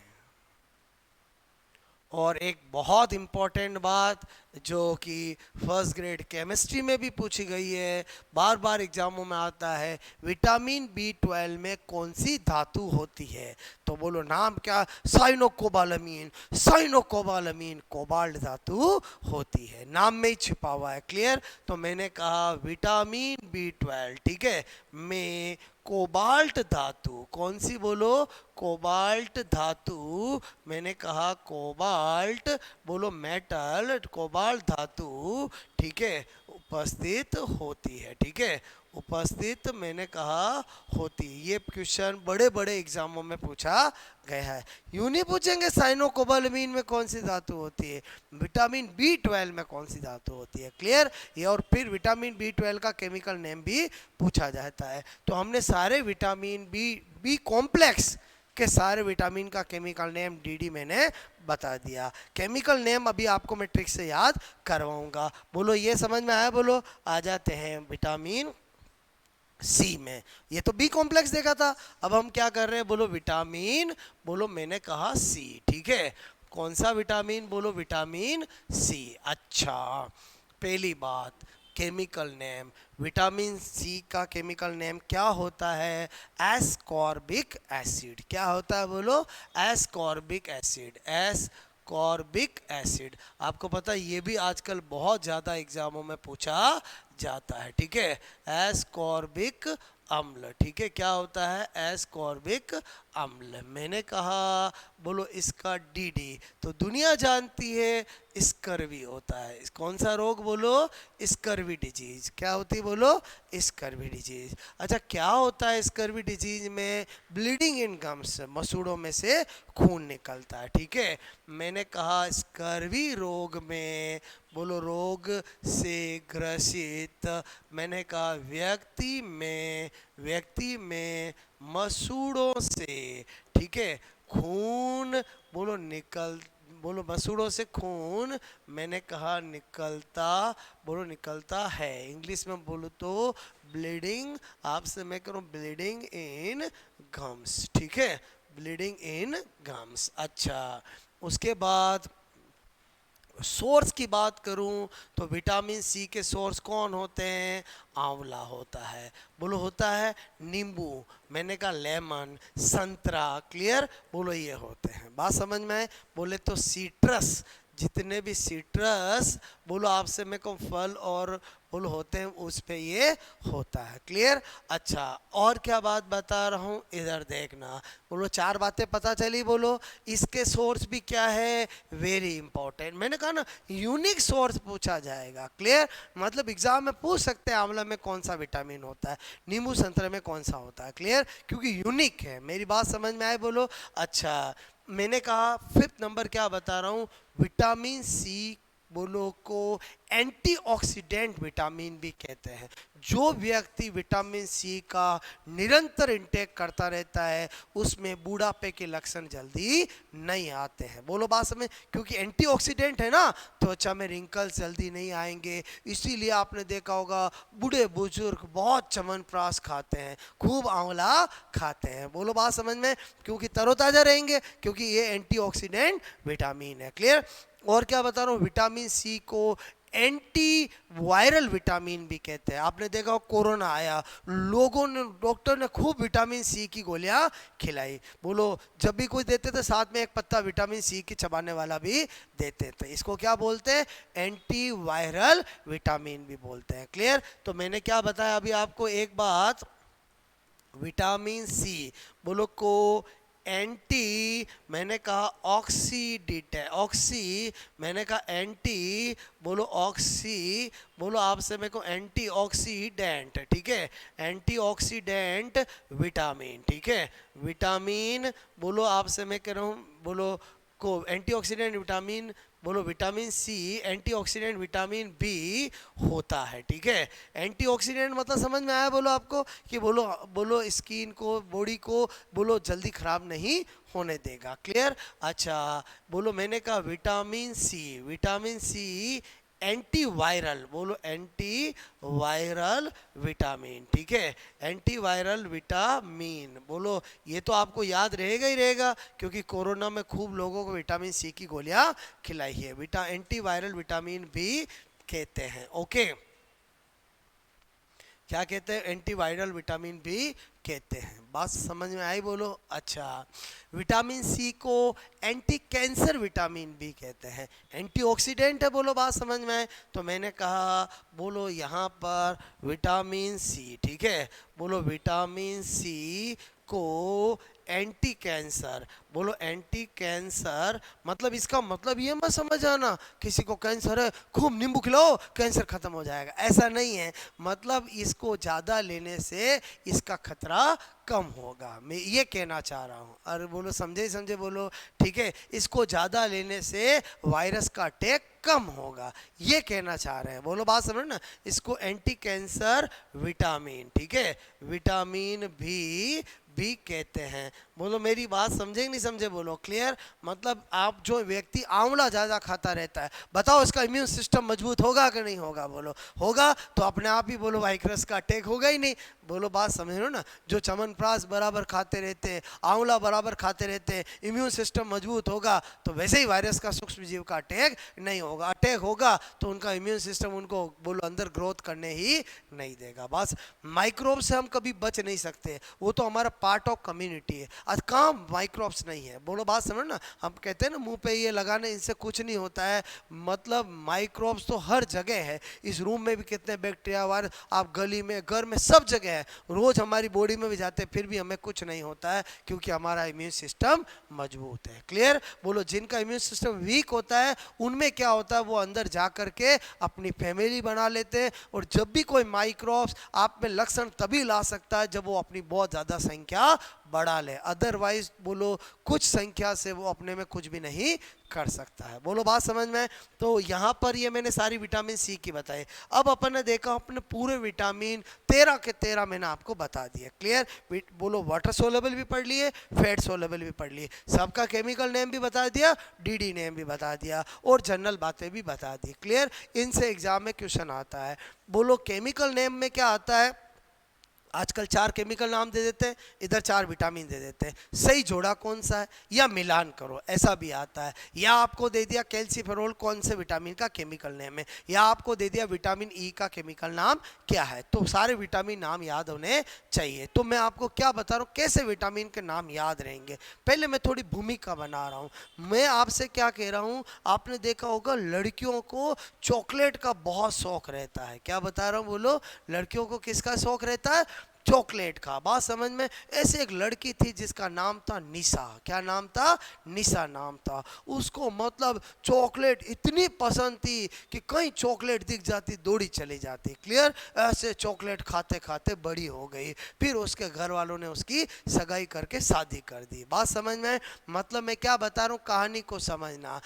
और एक बहुत इम्पॉर्टेंट बात जो कि फर्स्ट ग्रेड केमिस्ट्री में भी पूछी गई है, बार बार एग्जामों में आता है, विटामिन B12 में कौन सी धातु होती है? तो बोलो नाम क्या? साइनोकोबालामीन। साइनोकोबालामीन कोबाल्ट धातु होती है, नाम में ही छिपा हुआ है। क्लियर? तो मैंने कहा विटामिन B12, ठीक है, में कोबाल्ट धातु कौन सी? बोलो कोबाल्ट धातु। मैंने कहा कोबाल्ट, बोलो मेटल, कोबाल्ट धातु, ठीक है, उपस्थित होती है, ठीक है, उपस्थित मैंने कहा होती। ये क्वेश्चन बड़े बड़े एग्जामों में पूछा गया है। यूं नहीं पूछेंगे साइनोकोबालामीन में कौन सी धातु होती है, विटामिन B12 में कौन सी धातु होती है। क्लियर? ये और फिर विटामिन B12 का केमिकल नेम भी पूछा जाता है। तो हमने सारे विटामिन बी कॉम्प्लेक्स के सारे विटामिन का केमिकल नेम डीडी मैंने बता दिया। केमिकल नेम अभी आपको मैं ट्रिक से याद करवाऊंगा। बोलो ये समझ में आया? बोलो आ जाते हैं विटामिन सी में। ये तो बी कॉम्प्लेक्स देखा था, अब हम क्या कर रहे हैं? बोलो विटामिन, बोलो मैंने कहा सी, ठीक है। कौन सा विटामिन? बोलो विटामिन सी। अच्छा, पहली बात केमिकल नेम, विटामिन सी का केमिकल नेम क्या होता है? Ascorbic acid. क्या होता है? बोलो एस्कॉर्बिक एसिड। एस्कॉर्बिक एसिड, आपको पता है ये भी आजकल बहुत ज़्यादा एग्जामों में पूछा जाता है, ठीक है। एस्कॉर्बिक अम्ल, ठीक है। क्या होता है? एस्कॉर्बिक अम्ल। मैंने कहा बोलो इसका डीडी तो दुनिया जानती है, स्कर्वी होता है। कौन सा रोग? बोलो स्कर्वी डिजीज। क्या होती है? बोलो स्कर्वी डिजीज। अच्छा, क्या होता है स्कर्वी डिजीज में? ब्लीडिंग इन गम्स, मसूड़ों में से खून निकलता है, ठीक है। मैंने कहा स्कर्वी रोग में, बोलो रोग से ग्रसित, मैंने कहा व्यक्ति में मसूड़ों से, ठीक है, खून, बोलो बोलो मसूड़ों से खून, मैंने कहा निकलता, बोलो निकलता है। इंग्लिश में बोलो तो ब्लीडिंग, आपसे मैं करूँ ब्लीडिंग इन गम्स, ठीक है, ब्लीडिंग इन गम्स। अच्छा, उसके बाद सोर्स की बात करूं तो विटामिन सी के सोर्स कौन होते हैं? आंवला होता है, बोलो होता है। नींबू, मैंने कहा लेमन, संतरा, क्लियर, बोलो ये होते हैं। बात समझ में आए? बोले तो सीट्रस, जितने भी सीट्रस बोलो आपसे मैं कहूँ फल और फूल होते हैं उस पे ये होता है। क्लियर? अच्छा, और क्या बात बता रहा हूँ, इधर देखना। बोलो 4 बातें पता चली। बोलो इसके सोर्स भी क्या है? Very important. मैंने कहा ना यूनिक सोर्स पूछा जाएगा। क्लियर? मतलब एग्जाम में पूछ सकते हैं आंवला में कौन सा विटामिन होता है, नींबू संतरे में कौन सा होता है। क्लियर? क्योंकि यूनिक है। मेरी बात समझ में आए? बोलो अच्छा, मैंने कहा 5th नंबर क्या बता रहा हूँ, विटामिन सी बोलो को एंटीऑक्सीडेंट विटामिन भी कहते हैं। जो व्यक्ति विटामिन सी का निरंतर इंटेक करता रहता है उसमें बूढ़ापे के लक्षण जल्दी नहीं आते हैं। बोलो बात समझ, क्योंकि एंटीऑक्सीडेंट है ना, त्वचा में रिंकल्स जल्दी नहीं आएंगे। इसीलिए आपने देखा होगा बूढ़े बुजुर्ग बहुत च्यवनप्राश खाते हैं, खूब आंवला खाते हैं। बोलो बात समझ में, क्योंकि तरोताजा रहेंगे, क्योंकि ये एंटीऑक्सीडेंट विटामिन है। क्लियर। और क्या बता रहा हूँ, विटामिन सी को एंटी वायरल विटामिन भी कहते हैं। आपने देखा कोरोना आया, लोगों ने, डॉक्टर ने खूब विटामिन सी की गोलियां खिलाई। बोलो जब भी कोई देते थे साथ में एक पत्ता विटामिन सी की चबाने वाला भी देते थे। इसको क्या बोलते हैं, एंटी वायरल विटामिन भी बोलते हैं। क्लियर। तो मैंने क्या बताया अभी आपको एक बात, विटामिन सी बोलो को एंटी, मैंने कहा ऑक्सीडेंट है, ऑक्सी मैंने कहा एंटी, बोलो ऑक्सी, बोलो आपसे मेरे को एंटीऑक्सीडेंट, ठीक है, एंटीऑक्सीडेंट विटामिन, ठीक है, विटामिन, बोलो आपसे मैं कह रहा हूँ, बोलो को एंटीऑक्सीडेंट विटामिन, बोलो vitamin C antioxidant vitamin B होता है। ठीक है, एंटीऑक्सीडेंट मतलब समझ में आया बोलो आपको, कि बोलो बोलो स्किन को, बॉडी को बोलो जल्दी खराब नहीं होने देगा। क्लियर। अच्छा बोलो मैंने कहा vitamin C, vitamin C antiviral, बोलो एंटी वायरल विटामिन, ठीक है, एंटी वायरल विटामिन, बोलो ये तो आपको याद रहेगा ही रहेगा, क्योंकि कोरोना में खूब लोगों को विटामिन सी की गोलियां खिलाई है। एंटी वायरल विटामिन भी कहते हैं। ओके, क्या कहते हैं, एंटीवायरल विटामिन भी कहते हैं। बात समझ में आई बोलो। अच्छा, विटामिन सी को एंटी कैंसर विटामिन भी कहते हैं, एंटीऑक्सीडेंट है, बोलो बात समझ में आए। तो मैंने कहा बोलो यहाँ पर विटामिन सी, ठीक है, बोलो विटामिन सी को एंटी कैंसर, बोलो एंटी कैंसर, मतलब इसका मतलब ये मत समझ आना किसी को कैंसर है खूब नींबू खिलाओ कैंसर खत्म हो जाएगा, ऐसा नहीं है। मतलब इसको ज़्यादा लेने से इसका खतरा कम होगा, मैं ये कहना चाह रहा हूँ। अरे बोलो समझे समझे बोलो, ठीक है, इसको ज़्यादा लेने से वायरस का अटैक कम होगा, ये कहना चाह रहे हैं। बोलो बात समझ ना, इसको एंटी कैंसर विटामिन, ठीक है, विटामिन भी कहते हैं। बोलो मेरी बात समझे नहीं समझे बोलो। क्लियर। मतलब आप जो व्यक्ति आंवला ज़्यादा खाता रहता है, बताओ इसका इम्यून सिस्टम मजबूत होगा कि नहीं होगा, बोलो होगा, तो अपने आप ही बोलो वायरस का अटैक होगा ही नहीं। बोलो बात समझ रहे हो ना, जो च्यवनप्राश बराबर खाते रहते हैं, आंवला बराबर खाते रहते हैं, इम्यून सिस्टम मजबूत होगा, तो वैसे ही वायरस का सूक्ष्म जीव का अटैक नहीं होगा। अटैक होगा तो उनका इम्यून सिस्टम उनको बोलो अंदर ग्रोथ करने ही नहीं देगा। बस माइक्रोब से हम कभी बच नहीं सकते, वो तो हमारा पार्ट ऑफ कम्युनिटी है। आज काम माइक्रोब्स नहीं है, बोलो बात समझ ना। हम कहते हैं ना मुंह पे ये लगाने इनसे कुछ नहीं होता है, मतलब माइक्रोब्स तो हर जगह है। इस रूम में भी कितने बैक्टीरिया वायरस, आप गली में घर में सब जगह है, रोज हमारी बॉडी में भी जाते हैं, फिर भी हमें कुछ नहीं होता है, क्योंकि हमारा इम्यून सिस्टम मजबूत है। क्लियर। बोलो जिनका इम्यून सिस्टम वीक होता है उनमें क्या होता है, वो अंदर जा करके अपनी फैमिली बना लेते हैं, और जब भी कोई माइक्रोब्स आप में लक्षण तभी ला सकता है जब वो अपनी बहुत ज़्यादा संख्या बढ़ा ले, अदरवाइज बोलो कुछ संख्या से वो अपने में कुछ भी नहीं कर सकता है। बोलो बात समझ में। तो यहाँ पर ये मैंने सारी विटामिन सी की बताई। अब अपन ने देखा अपने पूरे विटामिन 13 के 13 मैंने आपको बता दिया। क्लियर। बोलो वाटर सोलेबल भी पढ़ लिए, फैट सोलेबल भी पढ़ लिए, सबका केमिकल नेम भी बता दिया, डीडी नेम भी बता दिया, और जनरल बातें भी बता दी। क्लियर। इनसे एग्जाम में क्वेश्चन आता है। बोलो केमिकल नेम में क्या आता है, आजकल 4 केमिकल नाम दे देते हैं, इधर 4 विटामिन दे देते हैं, सही जोड़ा कौन सा है, या मिलान करो, ऐसा भी आता है। या आपको दे दिया कैल्सीफेरोल कौन से विटामिन का केमिकल नेम है, या आपको दे दिया विटामिन ई का केमिकल नाम क्या है। तो सारे विटामिन नाम याद होने चाहिए। तो मैं आपको क्या बता रहा हूँ कैसे विटामिन के नाम याद रहेंगे। पहले मैं थोड़ी भूमिका बना रहा हूँ। मैं आपसे क्या कह रहा हूँ, आपने देखा होगा लड़कियों को चॉकलेट का बहुत शौक रहता है। क्या बता रहा हूँ बोलो, लड़कियों को किसका शौक रहता है, चॉकलेट का। बात समझ में। ऐसे एक लड़की थी जिसका नाम था निशा। क्या नाम था, निशा नाम था। उसको मतलब चॉकलेट इतनी पसंद थी कि कहीं चॉकलेट दिख जाती दौड़ी चली जाती। क्लियर। ऐसे चॉकलेट खाते खाते बड़ी हो गई, फिर उसके घर वालों ने उसकी सगाई करके शादी कर दी। बात समझ में। मतलब मैं क्या बता रहा हूँ, कहानी को समझना।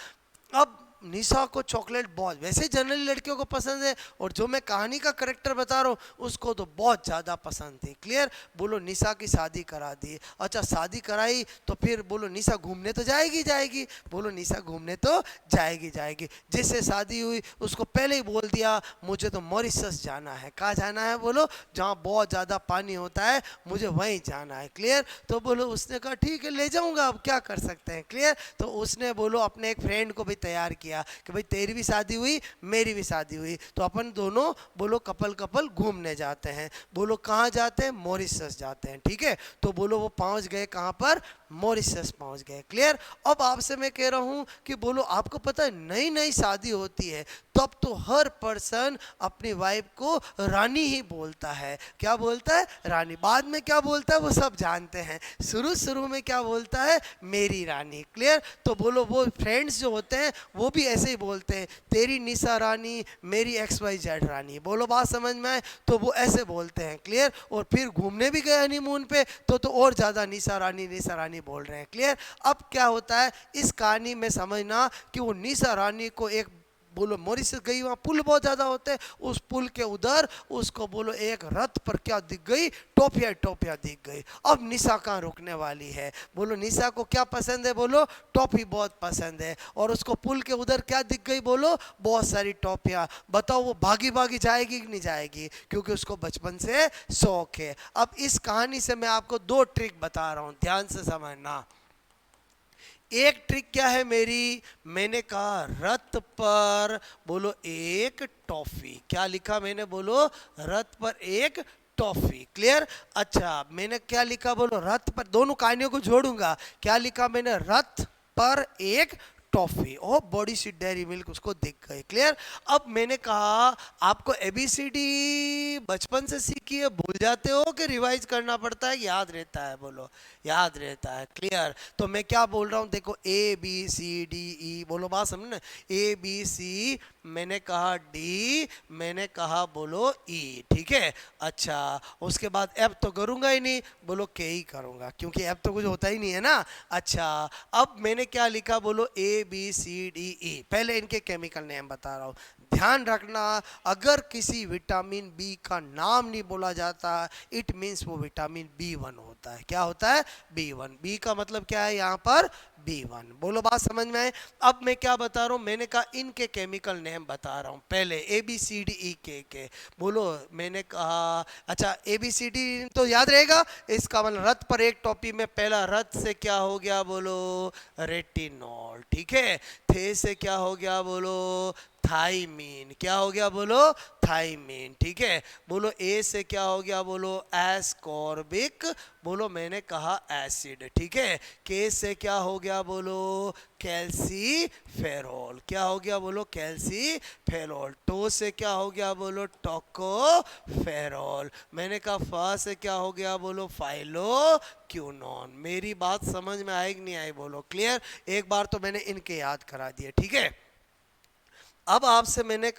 अब निशा को चॉकलेट बहुत, वैसे जनरली लड़कियों को पसंद है, और जो मैं कहानी का करेक्टर बता रहा हूँ उसको तो बहुत ज़्यादा पसंद थी। क्लियर? बोलो निशा की शादी करा दी। अच्छा शादी कराई तो फिर बोलो निशा घूमने तो जाएगी जाएगी, बोलो निशा घूमने तो जाएगी जाएगी। जिससे शादी हुई उसको पहले ही बोल दिया मुझे तो मॉरिशस जाना है। कहाँ जाना है? बोलो जहाँ बहुत ज़्यादा पानी होता है मुझे वहीं जाना है। क्लियर? तो बोलो उसने कहा ठीक है ले जाऊँगा, अब क्या कर सकते हैं। क्लियर? तो उसने बोलो अपने एक फ्रेंड को भी तैयार किया कि भाई तेरी भी शादी हुई मेरी भी शादी हुई तो अपन दोनों बोलो कपल कपल घूमने जाते हैं। बोलो कहाँ जाते हैं? मॉरिशस जाते हैं। ठीक है? तो बोलो वो पहुंच गए कहाँ पर? मॉरिशस पहुंच गए। क्लियर? अब आपसे मैं कह रहा हूं कि बोलो आपको पता है नई नई शादी होती है तब तो हर पर्सन अपनी वाइफ को रानी ही बोलता है। क्या बोलता है? रानी। बाद में क्या बोलता है वो सब जानते हैं, शुरू शुरू में क्या बोलता है? मेरी रानी। क्लियर? तो बोलो वो फ्रेंड्स जो होते हैं वो भी ऐसे ही बोलते हैं, तेरी निशा रानी, मेरी XYZ रानी। बोलो बात समझ में आए? तो वो ऐसे बोलते हैं। क्लियर? और फिर घूमने भी गए हनीमून पे तो और ज़्यादा निशा रानी बोल रहे हैं। क्लियर? अब क्या होता है इस कहानी में समझना कि वो निशा रानी को एक बोलो मॉरिशस गई, वहाँ पुल बहुत ज़्यादा होते हैं, उस पुल के उधर उसको बोलो एक रथ पर क्या दिख गई? टोपियाँ टोपियाँ दिख गई। अब निशा कहाँ रुकने वाली है? बोलो निशा को क्या पसंद है? बोलो टॉफी बहुत पसंद है, और उसको पुल के उधर क्या दिख गई? बोलो बहुत सारी टॉफियाँ। बताओ वो भागी भागी जाएगी कि नहीं जाएगी? क्योंकि उसको बचपन से शौक है। अब इस कहानी से मैं आपको दो ट्रिक बता रहा हूँ, ध्यान से समझना। एक ट्रिक क्या है मेरी? मैंने कहा रथ पर बोलो एक टॉफी। क्या लिखा मैंने? बोलो रथ पर एक टॉफी। क्लियर? अच्छा मैंने क्या लिखा? बोलो रथ पर, दोनों कहानियों को जोड़ूंगा। क्या लिखा मैंने? रथ पर एक टॉफी। ओ बड़ी सी डेयरी मिल्क उसको दिख गई। क्लियर? अब मैंने कहा आपको ABCD बचपन से सीखी है, भूल जाते हो कि रिवाइज करना पड़ता है? याद रहता है? बोलो याद रहता है। क्लियर? तो मैं क्या बोल रहा हूँ देखो, ABCDE बोलो बात समझना। ABC मैंने कहा D, मैंने कहा बोलो E। ठीक है? अच्छा उसके बाद F तो करूँगा ही नहीं, बोलो K ही करूँगा क्योंकि F तो कुछ होता ही नहीं है ना। अच्छा अब मैंने क्या लिखा? बोलो ABCDE। पहले इनके केमिकल नेम बता रहा हूँ, ध्यान रखना। अगर किसी विटामिन बी का नाम नहीं बोला जाता इट मीन्स वो विटामिन B1 होता है। क्या होता है? B1। बी का मतलब क्या है यहाँ पर? B1। बोलो बात समझ में आए? अब मैं क्या बता रहा हूँ? मैंने कहा इनके केमिकल नेम बता रहा हूँ। पहले ABCDE बोलो मैंने कहा, अच्छा ABCD तो याद रहेगा, इसका मतलब रथ पर एक टॉपी में पहला रथ से क्या हो गया? बोलो रेटिनॉल। ठीक है? थे से क्या हो गया? बोलो थाइमीन। क्या हो गया? बोलो थाइमीन। ठीक है? बोलो ए से क्या हो गया? बोलो एस्कॉर्बिक। बोलो मैंने कहा एसिड। ठीक है? के से क्या हो गया? बोलो कैल्सीफेरॉल। क्या हो गया? बोलो कैल्सीफेरॉल। टो से क्या हो गया? बोलो टोकोफेरॉल। मैंने कहा फा से क्या हो गया? बोलो फाइलोक्यूनॉन। मेरी बात समझ में आई कि नहीं आई? बोलो क्लियर? एक बार तो मैंने इनके याद करा दिए। ठीक है? अब आपसे मैंने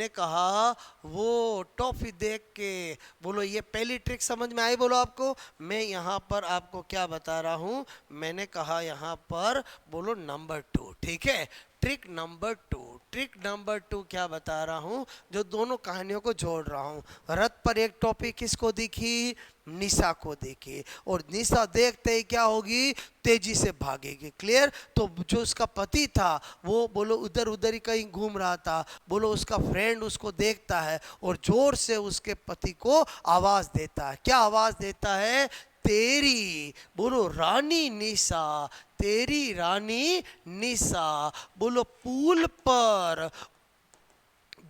कहा वो टॉफी देख के बोलो ये पहली ट्रिक समझ में आई? बोलो आपको मैं यहाँ पर आपको क्या बता रहा हूँ? मैंने कहा यहाँ पर बोलो नंबर 2। ठीक है? Trick number 2। ट्रिक नंबर 2 क्या बता रहा हूँ? जो दोनों कहानियों को जोड़ रहा हूँ। रथ पर एक टॉफी किसको दिखी? निशा को देखी, और निशा देखते ही क्या होगी? तेजी से भागेगी। क्लियर? तो जो उसका पति था वो बोलो उधर उधर ही कहीं घूम रहा था, बोलो उसका फ्रेंड उसको देखता है और जोर से उसके पति को आवाज देता है। क्या आवाज देता है? तेरी बोलो रानी निशा, तेरी रानी निशा। बोलो पुल पर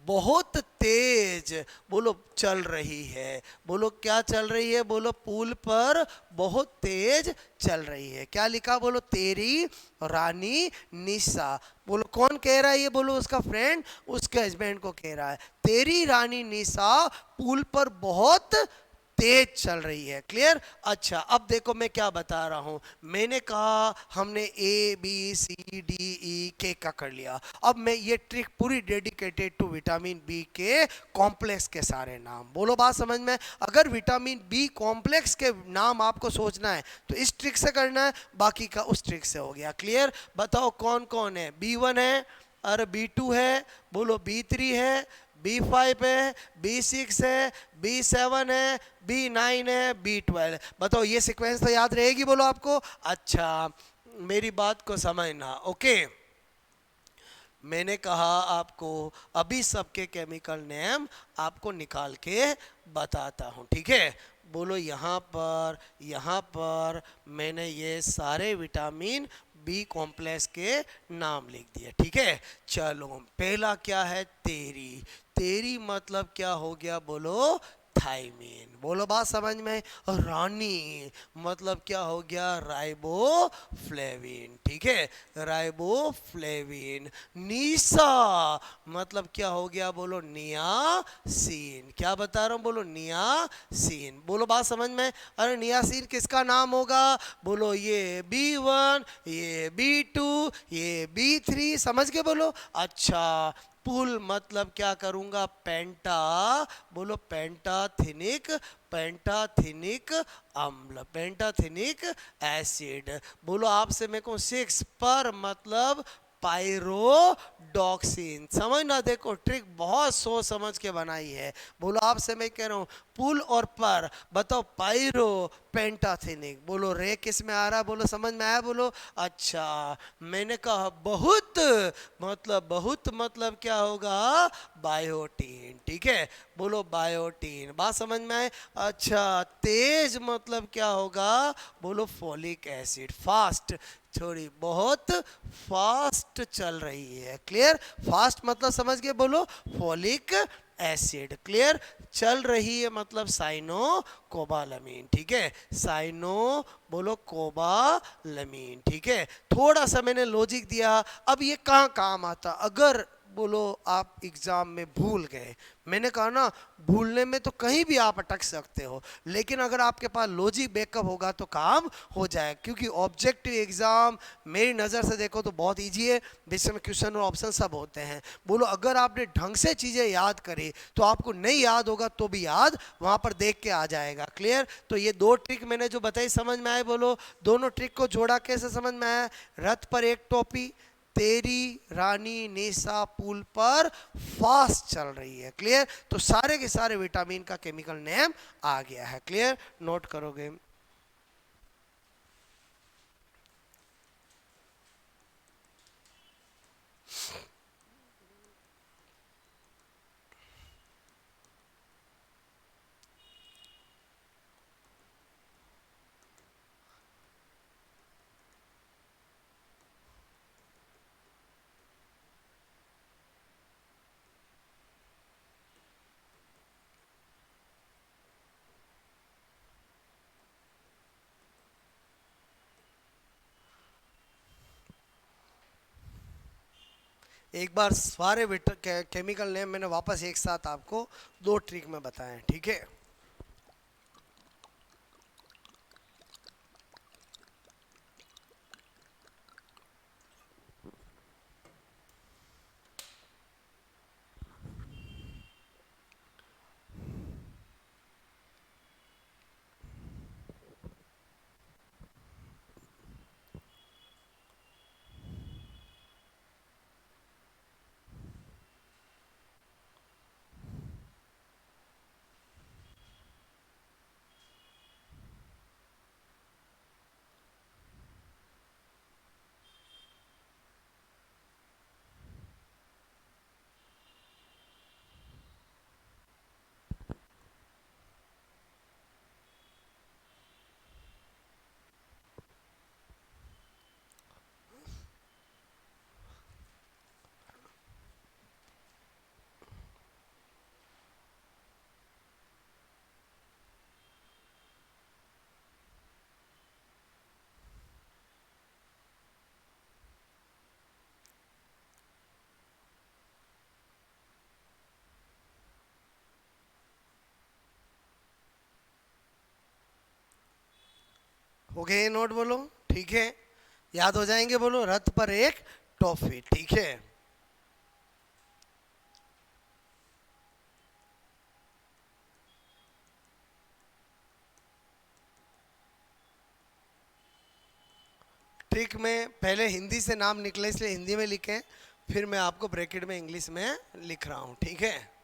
बहुत तेज बोलो चल रही है। बोलो क्या चल रही है? बोलो पुल पर बहुत तेज चल रही है। क्या लिखा? बोलो तेरी रानी निशा। बोलो कौन कह रहा है ये? बोलो उसका फ्रेंड उसके हस्बैंड को कह रहा है, तेरी रानी निशा पुल पर बहुत तेज चल रही है। क्लियर? अच्छा, अब देखो मैं क्या बता रहा हूं। मैंने कहा हमने A B C D E के का कर लिया। अब मैं ये ट्रिक पूरी डेडिकेटेड टू विटामिन बी के कॉम्प्लेक्स के सारे नाम। बोलो बात समझ में? अगर विटामिन बी कॉम्प्लेक्स के नाम आपको सोचना है तो इस ट्रिक से करना है, बाकी का उस ट्रिक से हो गया। क्लियर? बताओ कौन कौन है? B1 है, और B2 है, बोलो B3 है, B5 है, B6 है, B7 है, B9 है, B12। बताओ ये सीक्वेंस तो याद रहेगी? बोलो आपको। अच्छा, मेरी बात को समझना। ओके, मैंने कहा आपको अभी सबके केमिकल नेम आपको निकाल के बताता हूँ, ठीक है? बोलो यहाँ पर मैंने ये सारे विटामिन बी कॉम्प्लेक्स के नाम लिख दिए, ठीक है? चलो, पहला क्या है? तेरी। तेरी मतलब क्या हो गया? बोलो थाइमीन। बोलो बात समझ में? और रानी मतलब क्या हो गया? राइबोफ्लेविन, ठीक है? राइबोफ्लेविन। नीसा मतलब क्या हो गया? बोलो नियासिन। क्या बता रहा हूँ? बोलो नियासिन। बोलो बात समझ में? अरे नियासिन किसका नाम होगा? बोलो ये B1, ये B2, ये B3। समझ के बोलो। अच्छा, पुल मतलब क्या करूंगा? पेंटा। बोलो पेंटाथिनिक, पेंटाथिनिक अम्ल, पेंटाथिनिक एसिड। बोलो आपसे मेरे को 6 पर मतलब पायरोडॉक्सिन। समझना, देखो ट्रिक बहुत सोच समझ के बनाई है। बोलो आपसे मैं कह रहा हूँ पुल और पर। बताओ पायरो पेंटाथिनिक। बोलो रे किस में आ रहा? बोलो समझ में आया? बोलो। अच्छा, मैंने कहा बहुत मतलब क्या होगा? बायोटीन, ठीक है? बोलो बायोटीन। बात समझ में आए? अच्छा, तेज मतलब क्या होगा? बोलो फोलिक एसिड। फास्ट, थोड़ी बहुत फास्ट चल रही है। क्लियर? फास्ट मतलब समझ गए? बोलो फोलिक एसिड। क्लियर? चल रही है मतलब साइनो कोबालमीन, ठीक है? साइनो बोलो कोबालमीन, ठीक है? थोड़ा सा मैंने लॉजिक दिया। अब ये कहाँ काम आता? अगर बोलो आप एग्जाम में भूल गए, मैंने कहा ना भूलने में तो कहीं भी आप अटक सकते हो, लेकिन अगर आपके पास लॉजिक बैकअप होगा तो काम हो जाए। क्योंकि ऑब्जेक्टिव एग्जाम मेरी नज़र से देखो तो बहुत इजी है, जिसमें क्वेश्चन और ऑप्शन सब होते हैं। बोलो अगर आपने ढंग से चीज़ें याद करी तो आपको नहीं याद होगा तो भी याद वहाँ पर देख के आ जाएगा। क्लियर? तो ये दो ट्रिक मैंने जो बताई समझ में आए? बोलो दोनों ट्रिक को जोड़ा कैसे समझ में आया? रथ पर एक टोपी, तेरी रानी निशा पुल पर फास्ट चल रही है। क्लियर? तो सारे के सारे विटामिन का केमिकल नेम आ गया है। क्लियर? नोट करोगे? एक बार सारे केमिकल नेम मैंने वापस एक साथ आपको दो ट्रिक में बताए, ठीक है? ओके, नोट बोलो, ठीक है, याद हो जाएंगे, बोलो रथ पर एक टॉफी, ठीक है। ट्रिक में पहले हिंदी से नाम निकले इसलिए हिंदी में लिखे, फिर मैं आपको ब्रैकेट में इंग्लिश में लिख रहा हूं, ठीक है।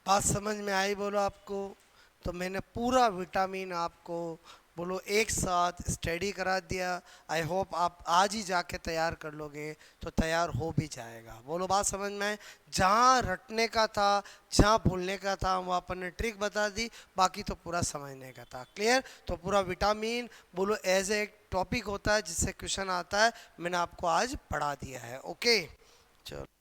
बात समझ में आई बोलो आपको? तो मैंने पूरा विटामिन आपको बोलो एक साथ स्टडी करा दिया। आई होप आप आज ही जाके तैयार कर लोगे तो तैयार हो भी जाएगा। बोलो बात समझ में आए? जहाँ रटने का था, जहाँ भूलने का था, वहाँ अपन ने ट्रिक बता दी, बाकी तो पूरा समझने का था। क्लियर? तो पूरा विटामिन बोलो एज ए टॉपिक होता है जिससे क्वेश्चन आता है, मैंने आपको आज पढ़ा दिया है। ओके, चलो।